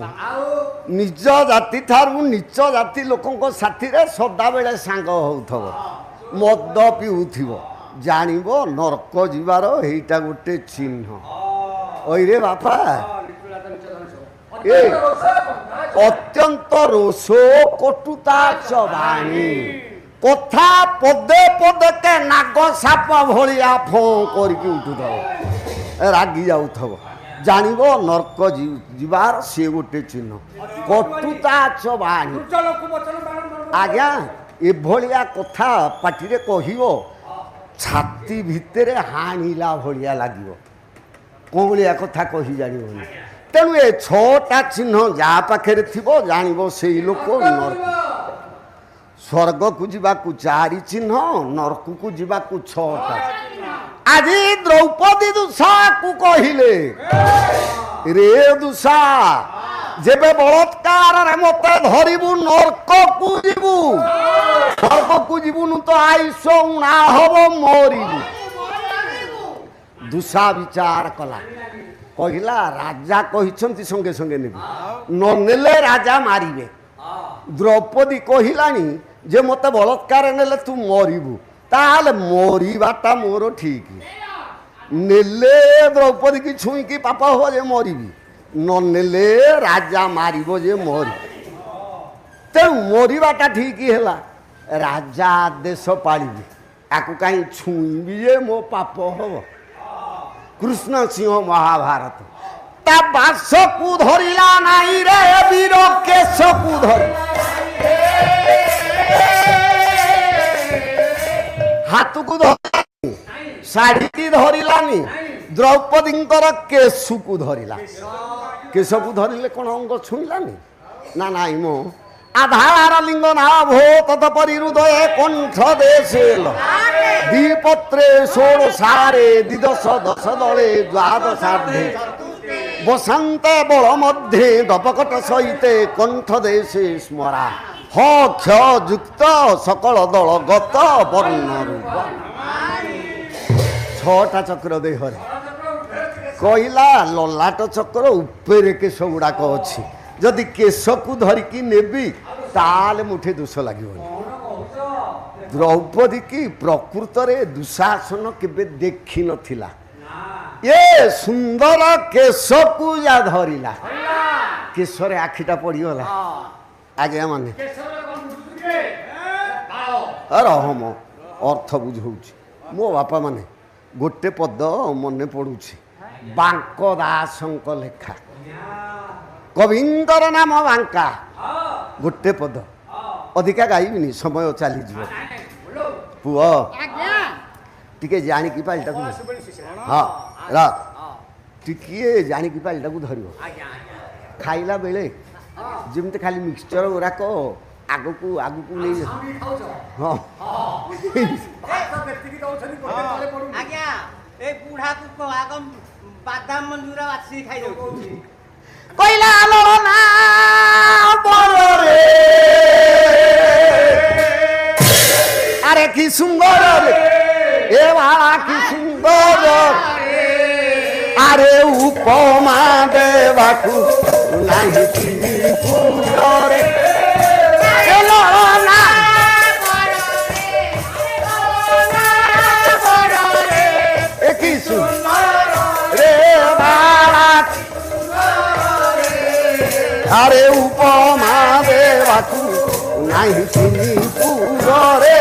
ନିଜ ଜାତି ଠାରୁ ନିଚ ଜାତି ଲୋକଙ୍କ ସାଥିରେ ସଦାବେଳେ ସାଙ୍ଗ ହଉଥିବ, ମଦ ପିଉଥିବ। ଜାଣିବ ନର୍କ ଯିବାର ହେଇଟା ଗୋଟେ ଚିହ୍ନ। ଓଇରେ ବାପା, ଅତ୍ୟନ୍ତ ରୋଷ କଟୁତା ଚବାଣୀ, କଥା ପଦେ ପଦକେ ନାଗ ସାପ ଭଳିଆ ଫଁ କରିକି ଉଠୁଥିବ, ରାଗି ଯାଉଥିବ। ଜାଣିବ ନର୍କ ଯିବାର ସିଏ ଗୋଟେ ଚିହ୍ନ, କଟୁତା ଚବାଣୀ। ଆଜ୍ଞା ଏଭଳିଆ କଥା ପାଟିରେ କହିବ, ଛାତି ଭିତରେ ହାଣିଲା ଭଳିଆ ଲାଗିବ, କଉଳିଆ କଥା କହି ଜାଣିବନି। ତେଣୁ ଏ 6ଟା ଚିହ୍ନ ଯାହା ପାଖରେ ଥିବ ଜାଣିବ ସେଇ ଲୋକ ନର୍କ। ସ୍ୱର୍ଗକୁ ଯିବାକୁ 4 ଚିହ୍ନ, ନର୍କକୁ ଯିବାକୁ 6ଟା। ଆଜି ଦ୍ରୌପଦୀ ଦୁଃଶାକୁ କହିଲେ, ରେ ଦୁଃଶା, ଯେବେ ବଳତ୍କାରରେ ମତେ ଧରିବୁ ନର୍କକୁ ଯିବୁ, ନର୍କକୁ ଯିବୁନୁ ତ ଆଇସ ଉଣା ହବ, ମରିବୁ। ଦୁଃଶା ବିଚାର କଲା, କହିଲା ରାଜା କହିଛନ୍ତି ସଙ୍ଗେ ସଙ୍ଗେ ନେବି, ନ ନେଲେ ରାଜା ମାରିବେ। ଦ୍ରୌପଦୀ କହିଲାଣି ଯେ ମତେ ବଳତ୍କାର ନେଲେ ତୁ ମରିବୁ, ତାହେଲେ ମରିବାଟା ମୋର ଠିକ। ନେଲେ ଦ୍ରୌପଦୀ କି ଛୁଇଁକି ପାପ ହବ ଯେ ମରିବି, ନ ନେଲେ ରାଜା ମାରିବ ଯେ ମରିବି। ତେଣୁ ମରିବାଟା ଠିକ ହେଲା। ରାଜା ଆଦେଶ ପାଳିବି, ଆକୁ କାହିଁ ଛୁଇଁବି ଯେ ମୋ ପାପ ହବ। କୃଷ୍ଣ ସିଂହ ମହାଭାରତ। ତା ବାସକୁ ଧରିଲା ନାଇଁ ରେ ବୀର କେଶକୁ ଧରି, ହାତକୁ ଧରିଲାନି, ଶାଢ଼ୀକି ଧରିଲାନି, ଦ୍ରୌପଦୀଙ୍କର କେଶକୁ ଧରିଲା। କେଶକୁ ଧରିଲେ କ'ଣ ଅଙ୍ଗ ଛୁଇଁଲାନି? ନା ନାଇଁ ମୋ আধার লিঙ্গ নাভো তৎপরি হৃদয়ে কণ্ঠ দেশে দ্বিপত্রে ষোড়শারে দ্বিদশ দশ দলে দ্বাদশার্ধে বসন্তে বল মধ্যে দপকট সহিতে কণ্ঠ দেশে স্মরা হ ক্ষ যুক্ত সকল দল গত বর্ণরূপ 6টা চক্র দেহরে কহিলা ললাଟ চক্র উপরে কেশ গুড়াক অছি যদি কেশকু ধরিকি নেবি তাহলে মুঠে দোষ লাগিবনি দ্রৌপদী কি প্রকৃতরে দুঃশাসন কেবে দেখি নথিলা এ সুন্দর কেশকু যা ধরিলা কেশরে আখিটা পড়িগলা আজ্ঞা মানে রহম অর্থ বুঝাଉଛି ମୋ ବାପା ମାନେ ଗୋଟେ ପଦ ମନେ ପଡୁଛି ବାଙ୍କ ଦାସଙ୍କ ଲେଖା କବିଙ୍କର ନାମ ବାଙ୍କା ଗୋଟେ ପଦ ଅଧିକା ଗାଇବିନି ସମୟ ଚାଲିଯିବ ପୁଅ ଟିକେ ଜାଣିକି ପାଳିଟାକୁ ହଁ ର ଟିକିଏ ଜାଣିକି ପାଳିଟାକୁ ଧରିବ ଖାଇଲା ବେଳେ ଯେମିତି ଖାଲି ମିକ୍ସଚର ଗୁଡ଼ାକ ଆଗକୁ ଆଗକୁ ନେଇ ହଁ ଆଜ୍ଞା ଏ ବୁଢାକୁ ଆଗ ବାଦାମ ମଞ୍ଜୁର ବାଛି ଖାଇ ଦଉଛି କହିଲା ନା ବଳରେ আরে কি সুন্দর এ বাড়া কি সুন্দর আরে উপমা দেবাকু নাহি পুরে আরে উপমা দেবাকু নাহি চিনি পুরে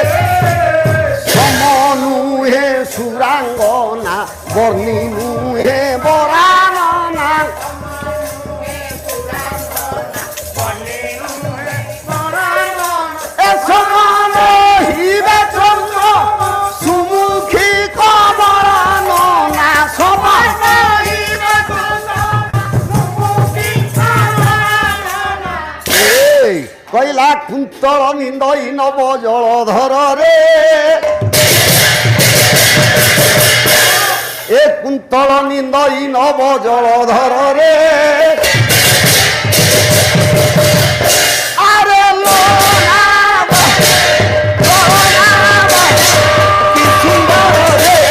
সমনুহে সুরাঙ্গনা বর্ণি নুহে বরাননা এ সমান হিবে চন্দ্র সুমুখী কবরাননা সমান কইলা কুন্তল নিন্দই নব জলধরে এ কুন্তল নিন্দই নব জলধরে আরে কি সুন্দর রে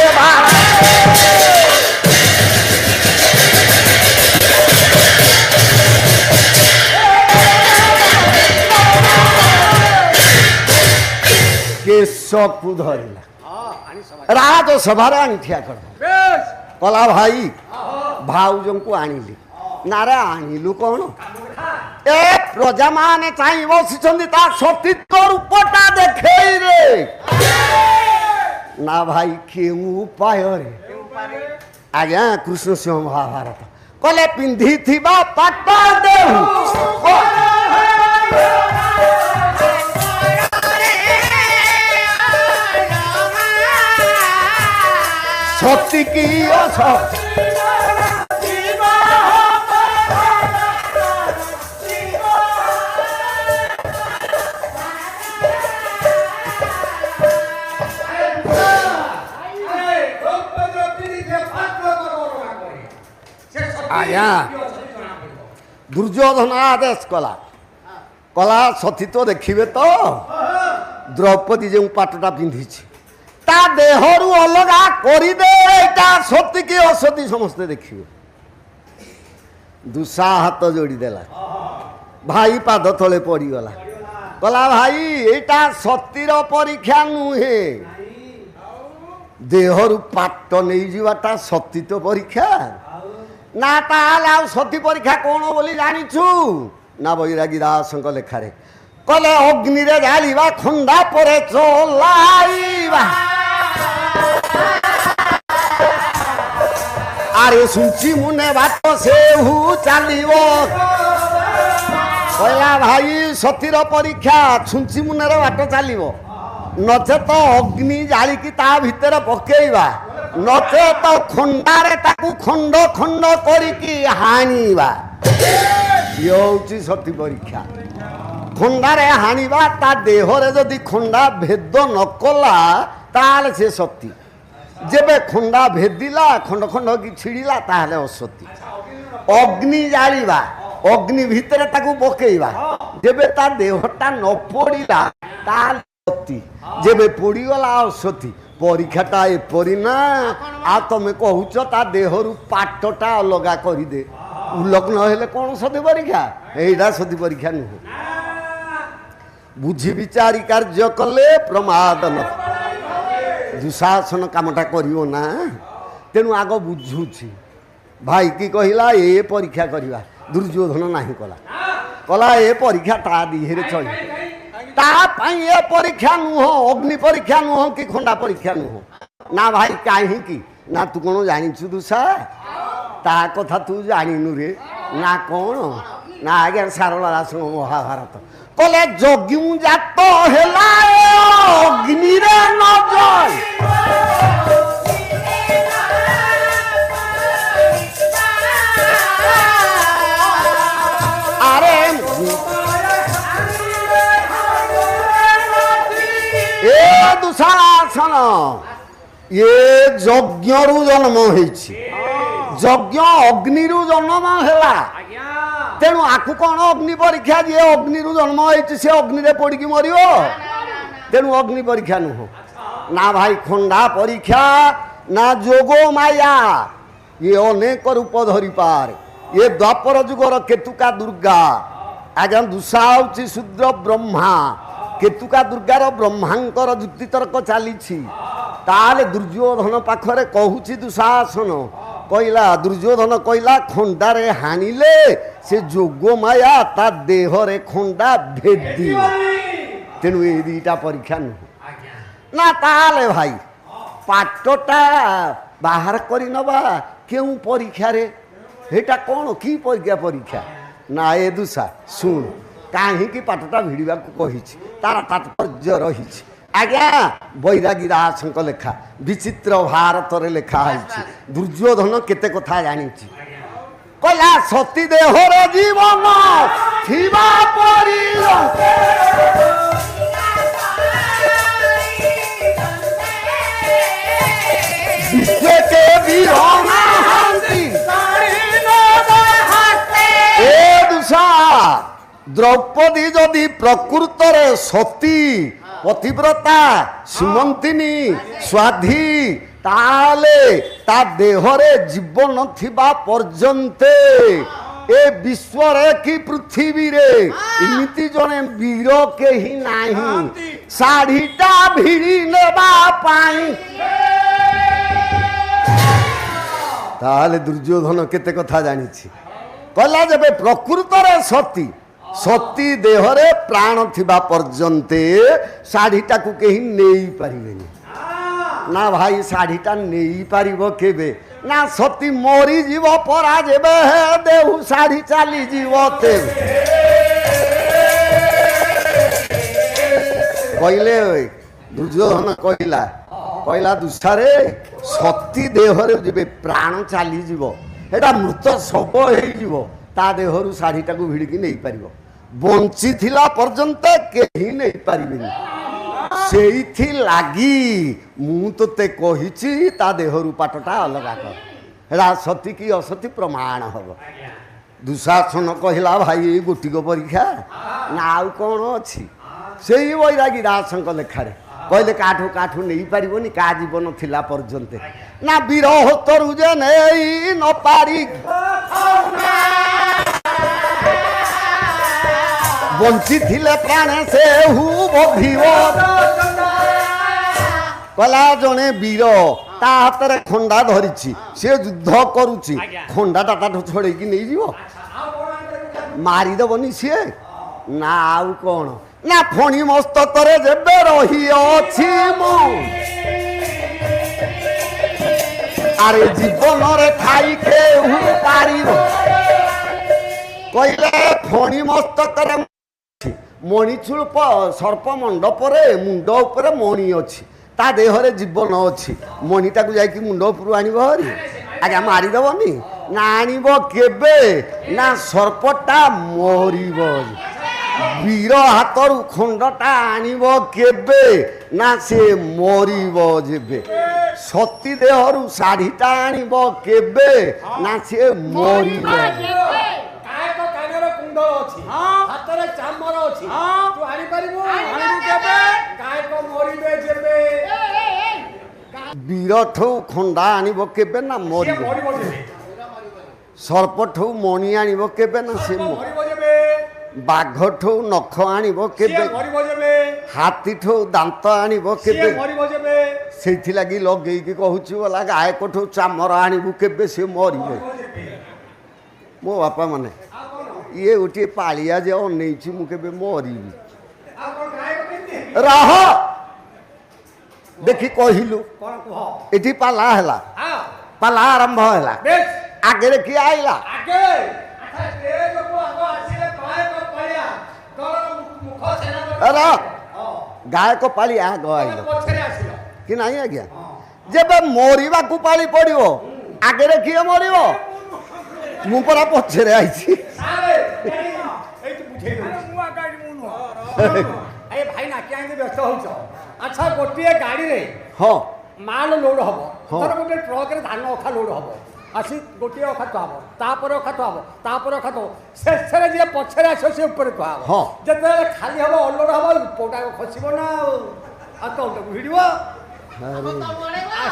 কেশকু ধরিলা রাজসভার আଣିঠিଆ কলা ভাই ভাউজଙ୍କୁ আଣିলি নারে আଣିଲୁ କ'ଣ এ প্রজা মানে চাই বসিଛନ୍ତି তা সতীত্ব রূপটা দেখেই রে না ভাই কেউ উপাୟରେ আজ্ঞা কৃষ্ণ সিংহ মহাভারত কলে পিন্ধিଥିବା ପାଟ ଦେହୁ সত্যি কি আজ্ঞা দুর্যোধন আদেশ কলা কলা সতীত্ব দেখিবে তো দ্রৌপদী যে পাটটা পিঁধিছি তা দেহরু অলগা করিদে এটা সত্যি কি অসত্যি সমস্তে দেখিবে দুসা হাত যোড়ি দেলা ভাই পাদ তলে পড়িগলা কলা ভাই এটা সত্যির পরীক্ষা নুহে দেহরু পাট নেই যাওয়াটা সত্যি তো পরীক্ষা না তাহলে আর সত্যি পরীক্ষা কোন বলি জানিছু না বৈরাগী দাসଙ୍କ লেখারে কলে অগ্নিরে জ্বালিবা খন্ডা পরে চলাইবা আরে শুনছি মুনে বাট সেহু চালিব কইলা ভাই সতীর পরীক্ষা শুনছি মুনের বাট চালিব নচেত অগ্নি জালিকি তা ভিতরে পকেইবা নচেত খন্ডারে তাকু খন্ড খন্ড করিকি হানিবা ইয়ে হচ্ছে সতী পরীক্ষা ଖଣ୍ଡାରେ ହାଣିବା ତା ଦେହରେ ଯଦି ଖଣ୍ଡା ଭେଦ ନ କଲା ତାହେଲେ ସେ ସତୀ। ଯେବେ ଖଣ୍ଡା ଭେଦିଲା ଖଣ୍ଡ ଖଣ୍ଡ କି ଛିଡ଼ିଲା ତାହେଲେ ଅସତୀ। ଅଗ୍ନି ଜାଳିବା, ଅଗ୍ନି ଭିତରେ ତାକୁ ପକେଇବା, ଯେବେ ତା ଦେହଟା ନ ପୋଡ଼ିଲା ତାହେଲେ ସତୀ, ଯେବେ ପୋଡ଼ିଗଲା ଅସତୀ। ପରୀକ୍ଷାଟା ଏପରି ନା ଆଉ ତମେ କହୁଛ ତା ଦେହରୁ ପାଟଟା ଅଲଗା କରିଦେ, ଉଲଗ୍ନ ହେଲେ କ'ଣ ସତୀ ପରୀକ୍ଷା? ଏଇଟା ସତୀ ପରୀକ୍ଷା ନୁହେଁ। ବୁଝି ବିଚାରି କାର୍ଯ୍ୟ କଲେ ପ୍ରମାଦ ନ। ଦୁଃଶାସନ କାମଟା କରିବ ନା, ତେଣୁ ଆଗ ବୁଝୁଛି। ଭାଇ କି କହିଲା ଏ ପରୀକ୍ଷା କରିବା, ଦୁର୍ଯ୍ୟୋଧନ ନାହିଁ କଲା, କଲା ଏ ପରୀକ୍ଷା ତା ଦିହରେ ଚଳିବ। ତା ପାଇଁ ଏ ପରୀକ୍ଷା ନୁହଁ, ଅଗ୍ନି ପରୀକ୍ଷା ନୁହଁ କି ଖଣ୍ଡା ପରୀକ୍ଷା ନୁହଁ। ନା ଭାଇ କାହିଁକି? ନା ତୁ କ'ଣ ଜାଣିଛୁ ଦୁଃଶା? ତା କଥା ତୁ ଜାଣିନୁ ରେ। ନା କ'ଣ? ନା ଆଜ୍ଞା ସାରଳା ଦାସଙ୍କ ମହାଭାରତ କଲେ ଯଜ୍ଞ ଜାତ ହେଲା ଅଗ୍ନିରେ ନ ଜଳି। ଆରେ ଏ ଦୁଃଶାସନ ଏ ଯଜ୍ଞରୁ ଜନ୍ମ ହେଇଛି, ଯଜ୍ଞ ଅଗ୍ନିରୁ ଜନ୍ମ ହେଲା। ତେଣୁ ଆକୁ କ'ଣ ଅଗ୍ନି ପରୀକ୍ଷା? ଯିଏ ଅଗ୍ନିରୁ ଜନ୍ମ ହେଇଛି ସେ ଅଗ୍ନିରେ ପୋଡ଼ିକି ମରିବ, ତେଣୁ ଅଗ୍ନି ପରୀକ୍ଷା ନୁହଁ। ନା ଭାଇ ଖଣ୍ଡା ପରୀକ୍ଷା, ନା ଯୋଗ ମାୟା, ଇଏ ଅନେକ ରୂପ ଧରିପାରେ। ଏ ଦ୍ୱାପର ଯୁଗର କେତୁକା ଦୁର୍ଗା। ଆଜ୍ଞା ଦୁଃଶା ହେଉଛି ଶୂଦ୍ର ବ୍ରହ୍ମା, କେତୁକା ଦୁର୍ଗାର ବ୍ରହ୍ମାଙ୍କର ଯୁକ୍ତିତର୍କ ଚାଲିଛି। ତାହେଲେ ଦୁର୍ଯ୍ୟୋଧନ ପାଖରେ କହୁଛି ଦୁଃଶାସନ, କହିଲା ଦୁର୍ଯ୍ୟୋଧନ କହିଲା ଖଣ୍ଡାରେ ହାଣିଲେ ସେ ଯୋଗ ମାୟା ତା ଦେହରେ ଖଣ୍ଡା ଭେଦିବ, ତେଣୁ ଏ ଦୁଇଟା ପରୀକ୍ଷା ନୁହେଁ। ନା ତାହେଲେ ଭାଇ ପାଟଟା ବାହାର କରି ନେବା କେଉଁ ପରୀକ୍ଷାରେ? ସେଇଟା କ'ଣ କି ପରୀକ୍ଷା? ପରୀକ୍ଷା ନା ଏ ଦୁଃଶା ଶୁଣ, କାହିଁକି ପାଟଟା ଭିଡ଼ିବାକୁ କହିଛି ତାର ତାତ୍ପର୍ଯ୍ୟ ରହିଛି। ଆଜ୍ଞା ବୈରାଗୀ ଦାସଙ୍କ ଲେଖା ବିଚିତ୍ର ଭାରତରେ ଲେଖା ହେଇଛି। ଦୁର୍ଯ୍ୟୋଧନ କେତେ କଥା ଜାଣିଛି। କହିଲା ସତୀ ଦେହରେ ଜୀବନ ଥିବା ପରି ଦ୍ରୌପଦୀ ଯଦି ପ୍ରକୃତରେ ସତୀ ପତିବ୍ରତା ସୁମନ୍ତିନୀ ସ୍ୱାଧୀ, ତାହେଲେ ତା ଦେହରେ ଜୀବନ ଥିବା ପର୍ଯ୍ୟନ୍ତେ ଏ ବିଶ୍ୱରେ କି ପୃଥିବୀରେ ଏମିତି ଜଣେ ବୀର କେହି ନାହିଁ ଶାଢ଼ୀଟା ଭିଡ଼ି ନେବା ପାଇଁ। ତାହେଲେ ଦୁର୍ଯ୍ୟୋଧନ କେତେ କଥା ଜାଣିଛି। କହିଲା ଯେବେ ପ୍ରକୃତରେ ସତୀ, ସତୀ ଦେହରେ ପ୍ରାଣ ଥିବା ପର୍ଯ୍ୟନ୍ତେ ଶାଢ଼ୀଟାକୁ କେହି ନେଇପାରିବେନି। ନା ଭାଇ ଶାଢ଼ୀଟା ନେଇପାରିବ କେବେ? ନା ସତୀ ମରିଯିବ ପରା ଯେବେ ଦେହୁ ଶାଢ଼ୀ ଚାଲିଯିବ ତେବେ। କହିଲେ ଦୁର୍ଯ୍ୟୋଧନ କହିଲା, କହିଲା ଦୁଃଶାରେ ସତୀ ଦେହରେ ଯେବେ ପ୍ରାଣ ଚାଲିଯିବ, ଏଟା ମୃତ ଶବ ହେଇଯିବ, ତା ଦେହରୁ ଶାଢ଼ୀଟାକୁ ଭିଡ଼ିକି ନେଇପାରିବ। ବଞ୍ଚିଥିଲା ପର୍ଯ୍ୟନ୍ତ କେହି ନେଇପାରିବେନି। ସେଇଥିଲାଗି ମୁଁ ତୋତେ କହିଛି ତା ଦେହରୁ ପାଟଟା ଅଲଗା କର। ଏଟା ସତୀ କି ଅସତୀ ପ୍ରମାଣ ହବ। ଦୁଃଶାସନ କହିଲା ଭାଇ ଏଇ ଗୋଟିକ ପରୀକ୍ଷା ନା ଆଉ କ'ଣ ଅଛି? ସେଇ ବୈରାଗୀ ଦାସଙ୍କ ଲେଖାରେ କହିଲେ କାଠୁ କାଠୁ ନେଇପାରିବନି କା ଜୀବନ ଥିଲା ପର୍ଯ୍ୟନ୍ତେ। ନା ବିରହ ତରୁ ଯେ ନେଇ ନ ପାରି ବଞ୍ଚିଥିଲେ ପ୍ରାଣେ ସେ ହୁ ବଧିବ। କଲା ଜଣେ ବୀର ତା ହାତରେ ଖଣ୍ଡା ଧରିଛି, ସେ ଯୁଦ୍ଧ କରୁଛି, ଖଣ୍ଡାଟା ତାଠୁ ଛଡ଼େଇକି ନେଇଯିବ? ମାରିଦେବନି ସିଏ? ନା ଆଉ କ'ଣ? ନା ଫଣି ମସ୍ତକରେ ଯେବେ ରହିଅଛି ମୁଁ, ଆରେ ଜୀବନରେ ଖାଇ କେହୁ ପାରିବ। କହିଲେ ଫଣି ମସ୍ତକରେ ମଣିଚୂଳ ସର୍ପ ମଣ୍ଡପରେ ମୁଣ୍ଡ ଉପରେ ମଣି ଅଛି, ତା ଦେହରେ ଜୀବନ ଅଛି, ମଣିଟାକୁ ଯାଇକି ମୁଣ୍ଡ ଉପରୁ ଆଣିବ ହରି? ଆଜ୍ଞା ମାରିଦେବନି? ନା ଆଣିବ କେବେ? ନା ସର୍ପଟା ମରିବ। वीर हाथरू खंडटा आनिब केबे ना से मरिब जेबे सती देहरु शाढ़ीटा आनिब केबे ना से मरिब कायक कानर कुंडल अछि हातरे चामर अछि तू आनि परिबो आनि केबे कायक मरिबे जेबे वीर ठौ खंडा आनिब केबे ना मरिब मरिबो जेबे सर्प ठौ मणि आनिब केबे ना से मरिबो जेबे बाघ ठौ नख आनिब केबे मरिबो जेबे हाथी ठौ दांत आनिब केबे मरिबो जेबे सेथि लागि लगेई कि कहूची वाला गाय कोठौ चामर आनिबु केबे से मरिबे मो बापा माने ये गोटे पालिया जे अनेइछि मु केबे मरिबी रह देखि कहिलु कोन कह एठी पाला हला हां पाला आरंभ हला बेस आगे रे कि आइला आगे अच्छा ए लोक आगो आसीले कायक पालिया तोर मुख सेना अरे गाय को पाली आ गइलो पछरे आसीलो कि नाही आज्ञा जेबे मरिबा को पाली पड़िबो आगे रे किए मरिबो मु परा पछरे आइछि सारे এই তো বুঝেই মু আগাড়ি মু ন এই ভাই না কি আইতে ব্যস্ত হউছ আচ্ছা গোটিয়ে গাড়ি রে हां माल लोड हम हाँ। धर गोटे ट्रक रे धान अखा लोड हम आसी गोटे अखा तो हम तापर अखा तो हम तापर अखा तो शेषरे जे पछरे आसो से ऊपर तो हम हाँ। जते खाली हम अनलोड हम पोटा खसिबो ना आ तो भिडियो आ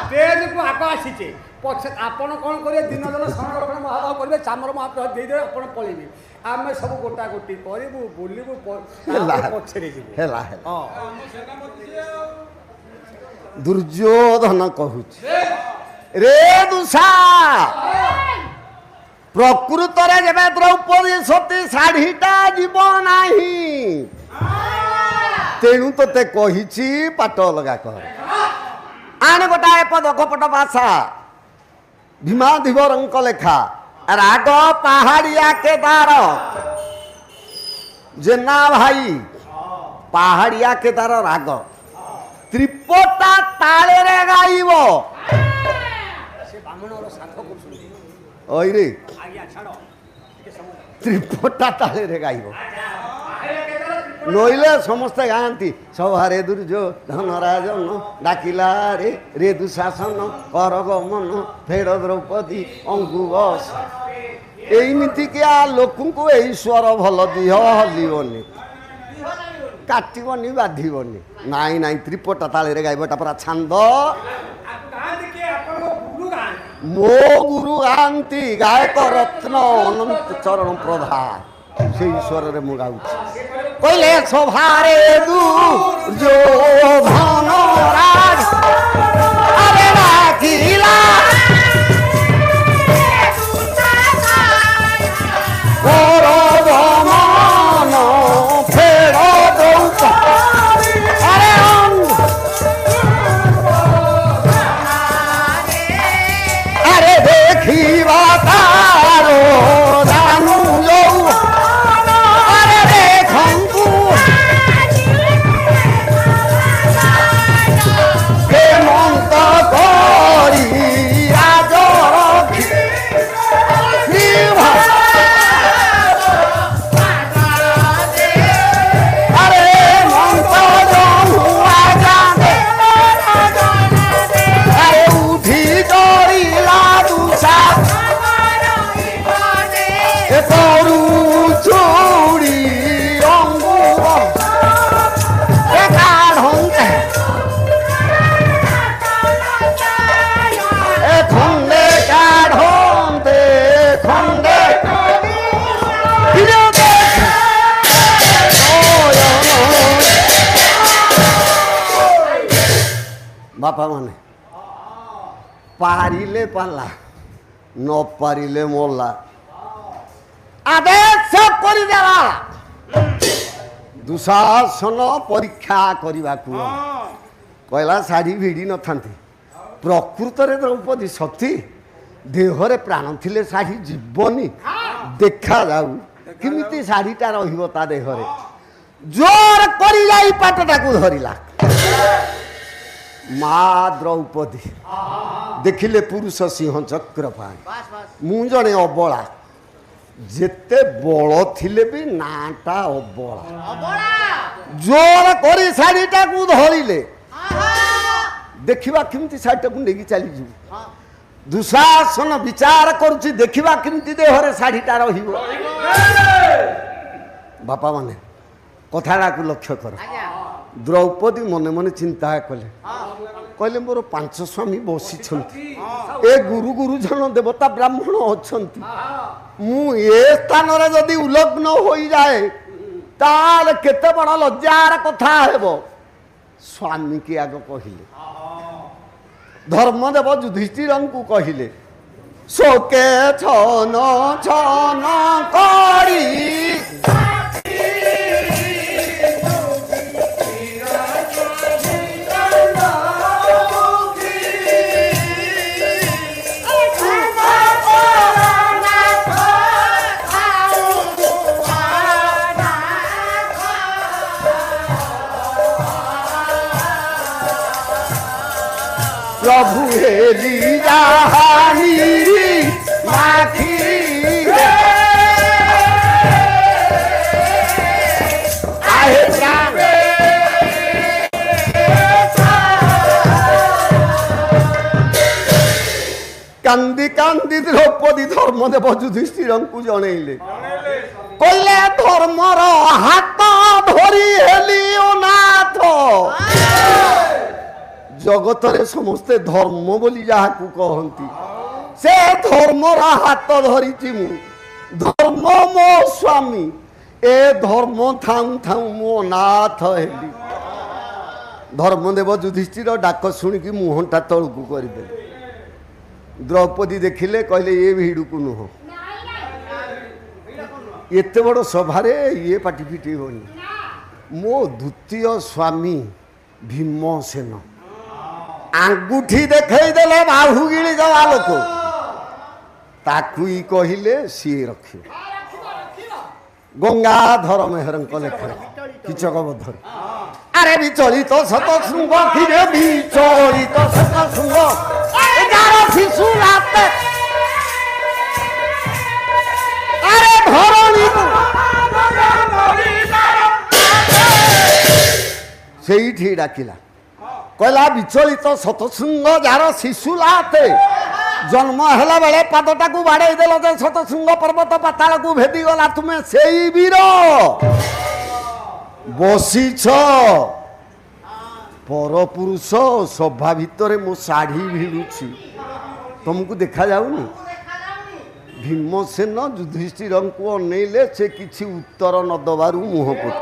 स्टेज को आग आसीचे पछे आपण कोन करे दिन दिन संरक्षण महाभाव करबे चामर महाप्रसाद दे दे आपण पळेबे आमे सब गोटा गोटी करबु बोलिबु पछरे जिबु हेला हेला हां दुर्योधन कहूची रे दुषा प्रकृत रे जेबे द्रौपदी सती शाढ़ीटा जीव नाही तेणु तो ते कहिची पाट लगा कर आन गोटा पद कपट भाषा भीमाधिवरंक लेखा राग पहाड़िया केदार जेना भाई पहाड़िया केदार राग त्रिपटा ताले रे गाइब से बामण और साथ करछुनी ओइ रे आज्ञा छाड़ो के समझ त्रिपटा ताले रे गाइब नइले समस्त गांती सभारे दुर्योधन राजन डाकिला रे रे दुशासन कर गमन फेर द्रौपदी अंगुबस एइमिति के आ लोकु को एई स्वर भल दिह हलिबनी काटिबनी बाधिबनी नाई नाई त्रिपटा ताले रे गाइबटा पूरा छंद गांधी के अपन गुरु गांधी मो गुरु गांती गायक रत्न अनंत चरण प्रधान से ईश्वर रे मु गाउछि कइले सभारे दुर्योधन राज अरे राखिला गमन फेर द्रौपदी अरे अरे देखिबा तारो जानू जो अरे देखंतु हेमंत करी राज रखी अरे मंत जमुआ जाने अरे उठी जोड़ीला दुषा ए तोरू चूड़ी रंगू ए काढ़ंते ए खंडे काढ़ंते खंडे बापा माने पारिले पाला न पारिले मोला आदेश करी देला दुशासन परीक्षा करने को कहला शाढ़ी भिड़ी न था प्रकृत रे द्रौपदी सती देहरे प्राण थिले शाढ़ी जीवनी देखा जाऊ किमिति शाढ़ीटा रहिबो ता देहरे जोर करी जाई पाटटा को धरिला माँ द्रौपदी देखिले पुरुष सिंह चक्र पाणी बस बस मु जने अबला ଯେତେ ବଳ ଥିଲେ ବି ନାଟା ଅବଳା। ଜୋର କରି ଶାଢ଼ୀଟାକୁ ଧରିଲେ ଦେଖିବା କେମିତି ଶାଢ଼ୀଟାକୁ ନେଇକି ଚାଲିଯିବୁ। ଦୁଶାସନ ବିଚାର କରୁଛି ଦେଖିବା କେମିତି ଦେହରେ ଶାଢ଼ୀଟା ରହିବ। ବାପା ମାନେ କଥାଟାକୁ ଲକ୍ଷ୍ୟ କର। ଦ୍ରୌପଦୀ ମନେ ମନେ ଚିନ୍ତା କଲେ, କହିଲେ ମୋର 5 ସ୍ୱାମୀ ବସିଛନ୍ତି, ଏ ଗୁରୁ ଗୁରୁଜନ ଦେବତା ବ୍ରାହ୍ମଣ ଅଛନ୍ତି, ମୁଁ ଏ ସ୍ଥାନରେ ଯଦି ଉଲଗ୍ନ ହୋଇଯାଏ ତାହେଲେ କେତେ ବଡ଼ ଲଜ୍ଜାର କଥା ହେବ। ସ୍ୱାମୀ କି ଆଗ କହିଲେ, ଧର୍ମଦେବ ଯୁଧିଷ୍ଠିରଙ୍କୁ କହିଲେ, ଶୋକେ ଛନ ଛନ କରି प्रभु हेली जाहानी माखी आहे प्राण कांदी कांदी द्रौपदी धर्मदेव युधिष्ठिरଙ୍କୁ जणैले, कहले धर्मर हाथ धरी हेली अनाथ। जगतरे समस्ते धर्म बोली जहाकू कहती से धर्मर हाथ धरी धर्म मो स्वामी ए धर्म थाऊ थाऊ मो नाथ हेली। धर्मदेव युधिष्ठिर डाक शुणिकी मुहटा तलू करदे। द्रौपदी देखिले कहले ये भिड़ू नुह, एते बड़ सभारे ये पाटी फिटे होनी। मो द्वितीय स्वामी भीमसेन आंगुठी देखई देले बाहु गिली जवा लोक ताकू ही कहले सी रखियो। गंगाधर मेहरंक लेखा किचक बधर अरे विचलित शत शृंग किरे विचलित शत शृंग एगारो शिशु राते अरे धरणी सेठी डाकिला कहला विचलित शतशृंग जार शिशु लाते जन्म हेला बेले पादटा को बाड़े देल जे शतशृंग पर्वत पाताल को भेदी गला तुम्हें सेई वीर बसीछ पर पुरुष सभा भितर मो साड़ी भिड़ुछि तुमको देखा जाउनी। भीमसेन युधिष्ठिर को अनेले से किछि उत्तर न दबारु मुह पोत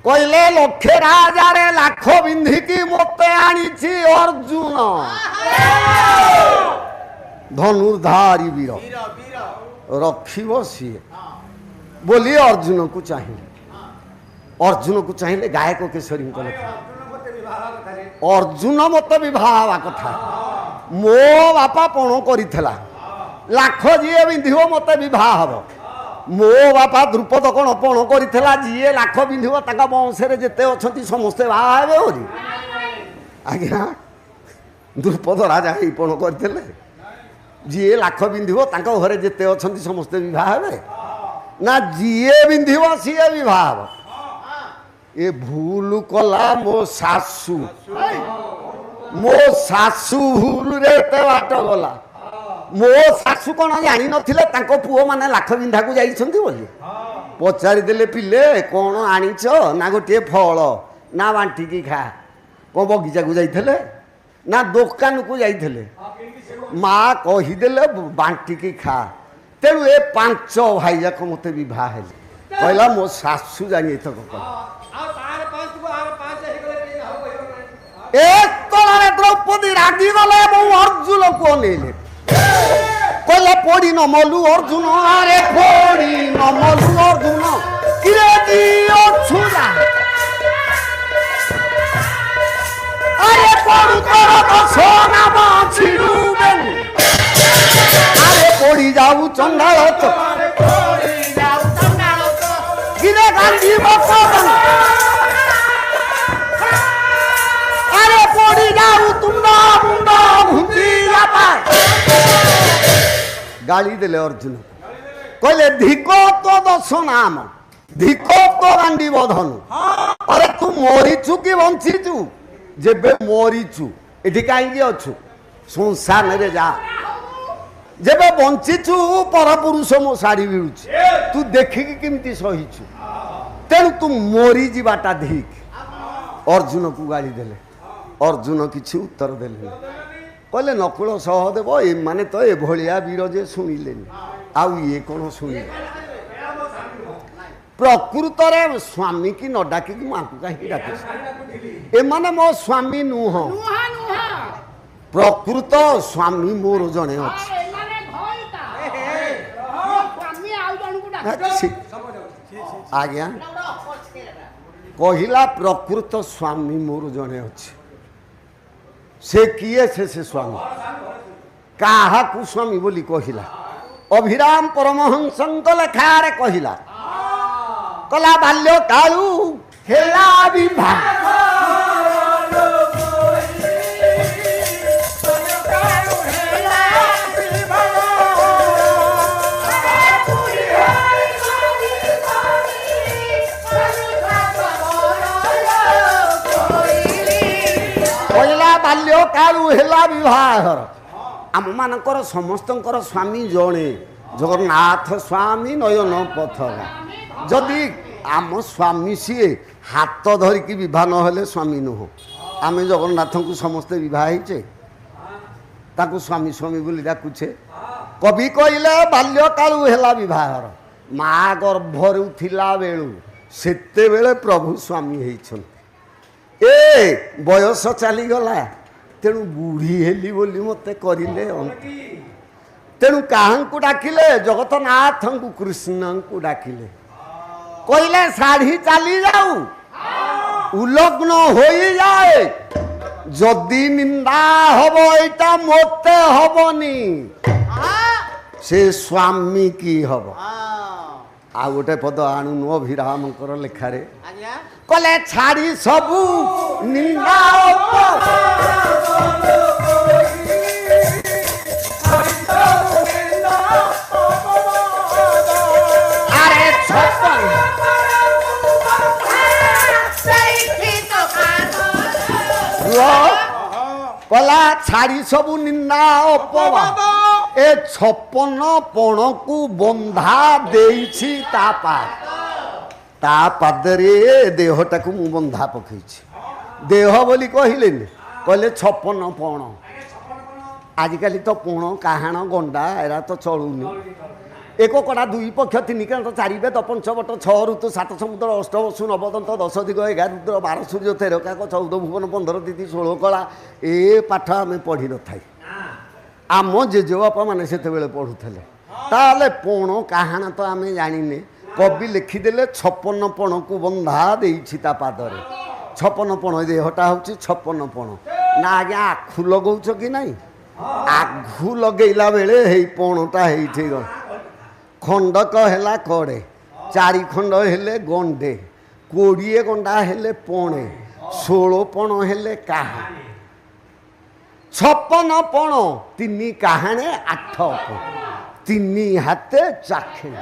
कहले लक्षे राजारे लाख बिंधिकी मते आनीछि अर्जुन धनुर्धारी वीर रखिब सीए बोली अर्जुन को चाहिए। अर्जुन को चाहिए गायक केशरी अर्जुन मत विवाह कथा मो बापा पण करिथला लाख जीए बिंधिव मते विवाह हम मो बापा द्रुपद कौन पण करिथला जीए लाख बिंधिव ताका वंशरे जेते अछंती समस्ते बाहा हेबे ओरी आज्ञा द्रुपद राजा ही पण करथिले जीए लाख बिंधिव ताका घरे जेते अछंती समस्ते विवाह हेबे ना जीए बिंधिव सीए विवाह हम। ए भूल कला मो सासू भूल रे ते बाट गला मो सासू कौन जानी नथिले तांको पुओ माने लाख बिंधा को जाइछंती बोली पचारि देले पिले कौन आनिछ ना गोटे फल ना बांटी की खा को बगीचा को जाइथले ना दुकान को जाइथले माँ कहीदेले बांटी की खा तेणु ए पांच भाई जाक मते विवाह हेले कहला मो सासू जानी एतक एक तलारे द्रौपदी रागी गले अर्जुन को अनेले कहले पड़ी न मलु अर्जुन अरे पड़ी न मलु अर्जुन किरे दियो छुरा अरे पड़ू तोर तो सोना बाछिडू बेन अरे पड़ी जाऊ चंडाल तो किरे गांधी बकन अरे पड़ी जाऊ तुंडा मुंडा घुंची जाता ଗାଳି ଦେଲେ ଅର୍ଜୁନ କହିଲେ ଧିକ ତ ଦଶ ନାମ ଧିକ ତ ଗାଣ୍ଡି ବଧନୁ ଆରେ ତୁ ମରିଛୁ କି ବଞ୍ଚିଛୁ ଯେବେ ମରିଛୁ ଏଠି କାହିଁକି ଅଛୁ ସଂସାରରେ ଯା ଯେବେ ବଞ୍ଚିଛୁ ପରପୁରୁଷ ମୋ ଶାଢ଼ୀ ମିଳୁଛି ତୁ ଦେଖିକି କେମିତି ସହିଛୁ ତେଣୁ ତୁ ମରିଯିବାଟା ଧିକ ଅର୍ଜୁନକୁ ଗାଳି ଦେଲେ ଅର୍ଜୁନ କିଛି ଉତ୍ତର ଦେଲେନି କହିଲେ ନକୁଳ ସହଦେବ ଏମାନେ ତ ଏଭଳିଆ ବୀର ଯେ ଶୁଣିଲେନି ଆଉ ଇଏ କ'ଣ ଶୁଣିଲେ ପ୍ରକୃତରେ ସ୍ୱାମୀ କି ନ ଡାକିକି ମାଙ୍କୁ କାହିଁକି ଡାକିଛି ଏମାନେ ମୋ ସ୍ୱାମୀ ନୁହଁ ପ୍ରକୃତ ସ୍ୱାମୀ ମୋର ଜଣେ ଅଛି ଆଜ୍ଞା କହିଲା ପ୍ରକୃତ ସ୍ୱାମୀ ମୋର ଜଣେ ଅଛି ସେ କିଏ ସେ ସ୍ୱାମୀ କାହାକୁ ସ୍ୱାମୀ ବୋଲି କହିଲା ଅଭିରାମ ପରମହଂସଙ୍କ ଲେଖାରେ କହିଲା କଲା ବାଲ୍ୟ କାଳୁ ହେଲା ବିବାହ ବାଲ୍ୟ କାଳୁ ହେଲା ବିବାହର ଆମମାନଙ୍କର ସମସ୍ତଙ୍କର ସ୍ୱାମୀ ଜଣେ ଜଗନ୍ନାଥ ସ୍ୱାମୀ ନୟନ ପଥରା ଯଦି ଆମ ସ୍ୱାମୀ ସିଏ ହାତ ଧରିକି ବିବାହ ନହେଲେ ସ୍ୱାମୀ ନୁହଁ ଆମେ ଜଗନ୍ନାଥଙ୍କୁ ସମସ୍ତେ ବିବାହ ହେଇଛେ ତାକୁ ସ୍ୱାମୀ ସ୍ୱାମୀ ବୋଲି ଡାକୁଛେ କବି କହିଲେ ବାଲ୍ୟ କାଳୁ ହେଲା ବିବାହର ମା ଗର୍ଭରୁ ଥିଲା ବେଳୁ ସେତେବେଳେ ପ୍ରଭୁ ସ୍ୱାମୀ ହେଇଛନ୍ତି ଏ ବୟସ ଚାଲିଗଲା ତେଣୁ ବୁଢ଼ୀ ହେଲି ବୋଲି ମୋତେ କରିଲେ ତେଣୁ କାହାଙ୍କୁ ଡାକିଲେ ଜଗତନାଥଙ୍କୁ କୃଷ୍ଣଙ୍କୁ ଡାକିଲେ କହିଲେ ଶାଢ଼ୀ ଚାଲି ଯାଉ ଉଲଗ୍ନ ହୋଇଯାଏ ଯଦି ନିନ୍ଦା ହବ ଏଇଟା ମୋତେ ହବନି ସେ ସ୍ୱାମୀ କି ହବ ଆଉ ଗୋଟେ ପଦ ଆଣୁନୁ ଅଭିରାମଙ୍କର ଲେଖାରେ କଲେ ଛାଡ଼ି ସବୁ ନିନ୍ଦା ଆରେ କଲା ଛାଡ଼ି ସବୁ ନିନ୍ଦା ଅପବାଦ ଏ 56 ପଣକୁ ବନ୍ଧା ଦେଇଛି ତା ପାଦରେ ଦେହଟାକୁ ମୁଁ ବନ୍ଧା ପକେଇଛି ଦେହ ବୋଲି କହିଲେନି କହିଲେ 56 ପଣ ଆଜିକାଲି ତ ପଣ କାହାଣ ଗଣ୍ଡା ଏରା ତ ଚଳୁନି ଏକ କଡ଼ା 2 ପକ୍ଷ 3 କାନ୍ତ 4 ବେଦ 5 ବଟ 6 ଋତୁ 7 ସମୁଦ୍ର 8 ବସୁ 9 ଦନ୍ତ 10 ଦିଗ 11 ରୁଦ୍ର 12 ସୂର୍ଯ୍ୟ 13 କାକ 14 ଭୁବନ 15 ତିଥି 16 କଳା ଏ ପାଠ ଆମେ ପଢ଼ିନଥାଇ ଆମ ଜେଜେବାପା ମାନେ ସେତେବେଳେ ପଢ଼ୁଥିଲେ ତାହେଲେ ପଣ କାହାଣ ତ ଆମେ ଜାଣିନେ କବି ଲେଖିଦେଲେ 56 ପଣକୁ ବନ୍ଧା ଦେଇଛି ତା ପାଦରେ 56 ପଣ ଦେହଟା ହେଉଛି 56 ପଣ ନା ଆଜ୍ଞା ଆଖୁ ଲଗଉଛ କି ନାହିଁ ଆଖୁ ଲଗେଇଲା ବେଳେ ହେଇ ପଣଟା ହେଇଠି ଖଣ୍ଡକ ହେଲା କଡ଼େ 4 ଖଣ୍ଡ ହେଲେ ଗଣ୍ଡେ 20 ଗଣ୍ଡା ହେଲେ ପଣେ 16 ପଣ ହେଲେ କାହା 56 ପଣ 3 କାହାଣେ 8 ପଣ 3 ହାତେ ଚାଖେ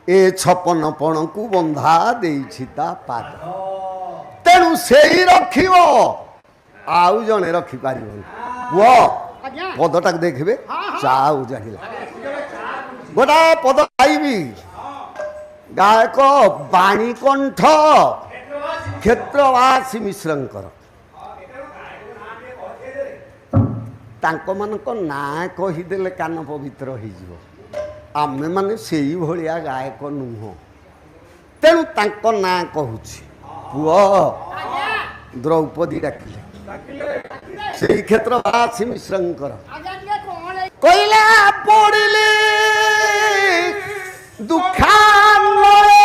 ଏ 56 ପଣକୁ ବନ୍ଧା ଦେଇଛି ତା ପାଦ ତେଣୁ ସେଇ ରଖିବ ଆଉ ଜଣେ ରଖିପାରିବନି ପୁଅ ପଦଟାକୁ ଦେଖିବେ ଚାଉ ଜାଣିଲା ଗୋଟାଏ ପଦ ଗାଇବି ଗାୟକ ବାଣୀକଣ୍ଠ କ୍ଷେତ୍ରବାସୀ ମିଶ୍ରଙ୍କର ତାଙ୍କମାନଙ୍କ ନାଁ କହିଦେଲେ କାନ ପବିତ୍ର ହେଇଯିବ ଆମେମାନେ ସେଇଭଳିଆ ଗାୟକ ନୁହଁ ତେଣୁ ତାଙ୍କ ନାଁ କହୁଛି ପୁଅ ଦ୍ରୌପଦୀ ଡାକିଲେ ସେଇ କ୍ଷେତ୍ରବାସୀ ମିଶ୍ରଙ୍କର କହିଲେ ପଡ଼ିଲେ ଦୁଃଖାନ୍ନରେ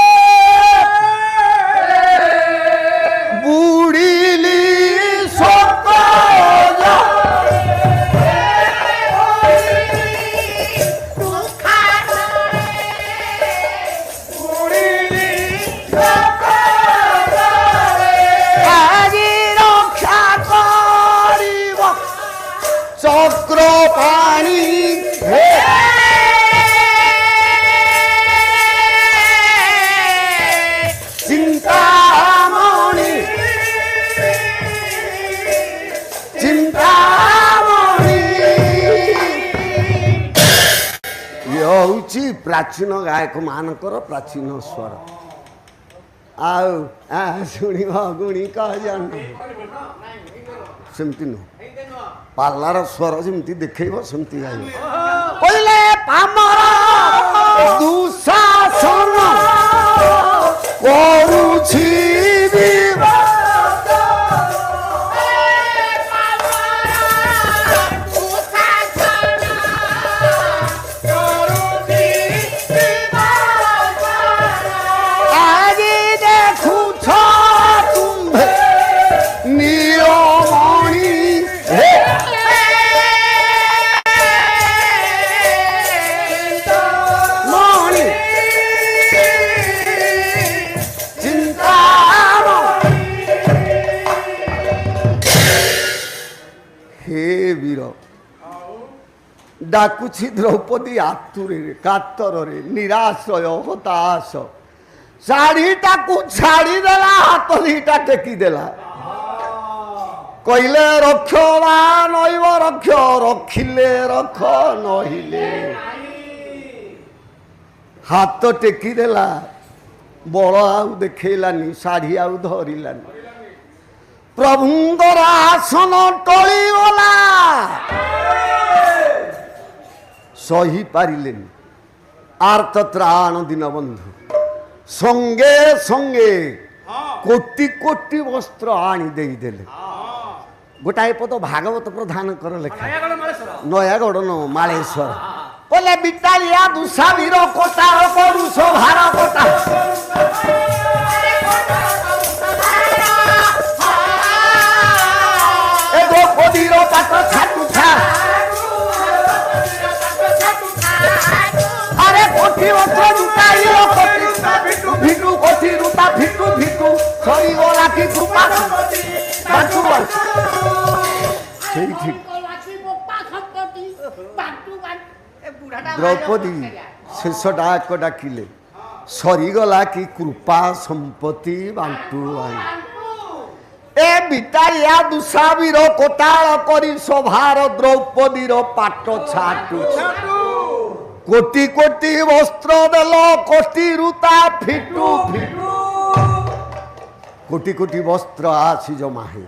ବୁଡ଼ିଲି ଚକ୍ର ପାଣି प्राचीन गायक मानकर प्राचीन स्वर शुणी गुणी कह जान सेमती नुह पार्लार स्वर जमी देखेब सेमती गाइब कहले पामर दुशासन करुछि डाकुछि द्रौपदी आतुरे कातरे निराश्रय हताश शाढ़ीटा को छाड़ी देला हाथ दीटा टेकी देला कहले रक्ष वा नैव रक्ष रखिले रख नहिले हाथ टेकी देला बड़ आउ देखैलानी शाढ़ी आउ धरिलानी प्रभुंकर आसन टली गला सही पारिले आर्त त्राण दिन बंधु संगे संगे कोटि कोटि वस्त्र आनी देले गोटाए पद भागवत प्रधान कर लेखा नयागढ़ न मालेश्वर बोले बिटालिया दुसावीर कोटा करुष भार कोटा एगो कोदीर पाट छाटू छा अरे कोठी वस्त्र जुटाइलो कोठी भिटू कोठी रुता भिटू भिटू सरी गोला की कृपा बाटू ठीक ठीक द्रौपदी शेष डाक डाकिले सरीगला कि कृपा संपत्ति बांटू ए बिटारिया दुसावीर कोटाल करी सभार द्रौपदीर पाट छाटू कोटि कोटि वस्त्र देल कोटि रुता फिटू फिटू कोटि कोटि वस्त्र आसी जमा हो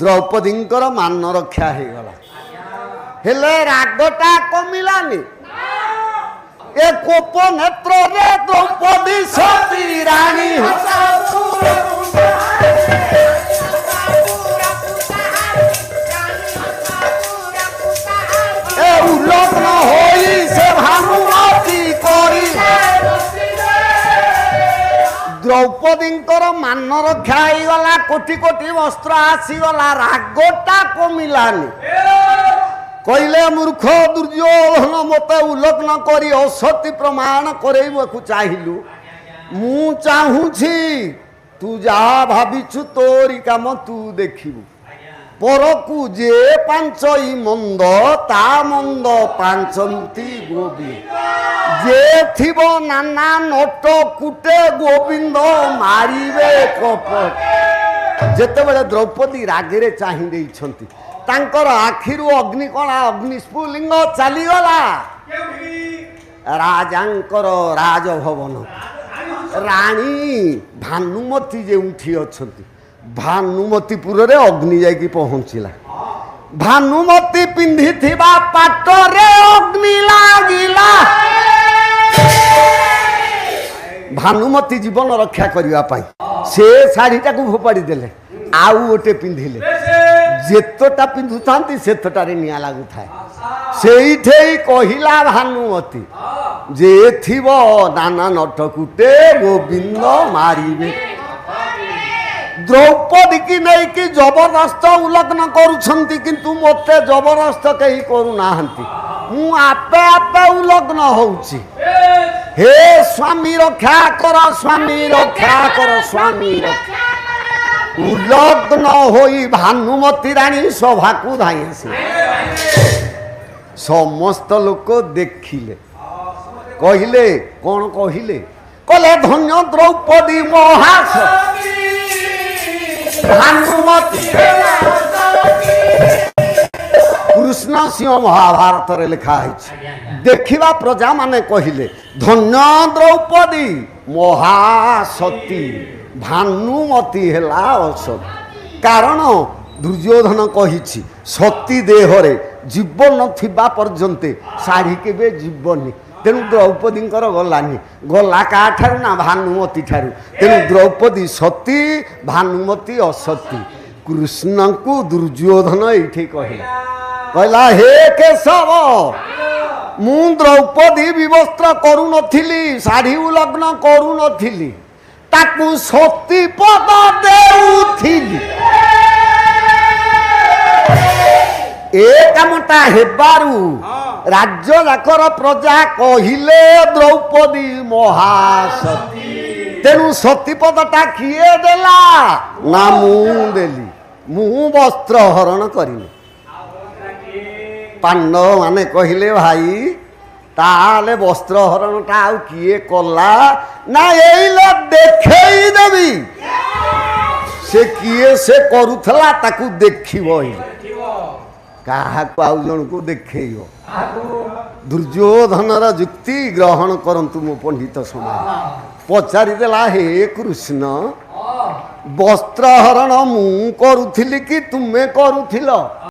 द्रौपदींकर मान रक्षा हो गला हेले रागटा कमिलानी ए कोप नेत्र रे द्रौपदी सती रानी ए उल्लग्न होई से भानुमती करी द्रौपदींकर मान रक्षा हो गला कोटि कोटि वस्त्र आसीगला रागटा कमिलानी कहले मूर्ख दुर्योधन मत उल्लग्न करी असत्य प्रमाण करैबकु चाहिलु मु चाहूछि तू जहा भाविछु तोरी काम तू देखिबु परकु जे पांचई मंद ता मंद पांचंती गोबी जे थिबो नाना नट कुटे गोविंद मारिबे कपट जेते बेले द्रौपदी रागेरे चाहि देइछंती तांकर आखिरु अग्निकणा अग्निस्फुलिंग चलीगला राजांकर राजभवन राणी भानुमती जे उठी अछंती भानुमतीपुर रे अग्नि जाई पहुंचला भानुमती पिंधी थिबा पाटरे अग्नि लागिला भानुमती जीवन रक्षा करिया पाई से साड़ीटा को फोपाड़ी देले आउ ओटे पिंधिले जेतटा पिंधुथांती सेतटारे निया लागु थाए सेइठे कहिला भानुमती जे थिबो नाना नटकुटे गोविंद मारिबे द्रौपदी की नहीं कि जबरदस्त उल्लग्न करुछंती किंतु मते जबरदस्त कहीं करू नाहंती मु आपे आपे उल्लग्न होउची हे स्वामी रक्षा कर स्वामी रक्षा कर स्वामी रक्षा उल्लग्न होई भानुमती रानी सभा को धाई आसी समस्त लोक देखिले कहिले कौन कहिले कले धन्य द्रौपदी महास କୃଷ୍ଣ ସିଂହ ମହାଭାରତରେ ଲେଖା ହେଇଛି। ଦେଖିବା ପ୍ରଜା ମାନେ କହିଲେ ଧନ୍ୟ ଦ୍ରୌପଦୀ ମହାସତୀ, ଭାନୁମତୀ ହେଲା ଅସତୀ। କାରଣ ଦୁର୍ଯ୍ୟୋଧନ କହିଛି ସତୀ ଦେହରେ ଜୀବନ ଥିବା ପର୍ଯ୍ୟନ୍ତ ଶାଢ଼ୀ କେବେ ଯିବନି। ତେଣୁ ଦ୍ରୌପଦୀଙ୍କର ଗଲାନି, ଗଲା କାହାଠାରୁ ନା ଭାନୁମତୀ ଠାରୁ। ତେଣୁ ଦ୍ରୌପଦୀ ସତୀ, ଭାନୁମତୀ ଅସତୀ। କୃଷ୍ଣଙ୍କୁ ଦୁର୍ଯ୍ୟୋଧନ ଏଇଠି କହିଲା, କହିଲା ହେ କେଶବ, ମୁଁ ଦ୍ରୌପଦୀ ବିବସ୍ତ୍ର କରୁନଥିଲି, ଶାଢ଼ୀ ଉଲଗ୍ନ କରୁନଥିଲି, ତାକୁ ସତୀ ପଦ ଦେଉଥିଲି। ଏ କାମଟା ହେବାରୁ ରାଜ୍ୟ ଯାକର ପ୍ରଜା କହିଲେ ଦ୍ରୌପଦୀ ମହାସତୀ। ତେଣୁ ସତୀପଦଟା କିଏ ଦେଲା ନା ମୁଁ ଦେଲି, ମୁଁ ବସ୍ତ୍ର ହରଣ କରିନି। ପାଣ୍ଡବ ମାନେ କହିଲେ ଭାଇ ତାହେଲେ ବସ୍ତ୍ର ହରଣଟା ଆଉ କିଏ କଲା ନା ଏଇଲେ ଦେଖେଇ ଦେବି। ସେ କିଏ ସେ କରୁଥିଲା ତାକୁ ଦେଖିବ, କାହାକୁ ଆଉ ଜଣକୁ ଦେଖେଇବ। ଦୁର୍ଯ୍ୟୋଧନର ଯୁକ୍ତି ଗ୍ରହଣ କରନ୍ତୁ ମୋ ପଣ୍ଡିତ ସମାଜ। ପଚାରିଦେଲା ହେ କୃଷ୍ଣ, ବସ୍ତ୍ର ହରଣ ମୁଁ କରୁଥିଲି କି ତୁମେ କରୁଥିଲ?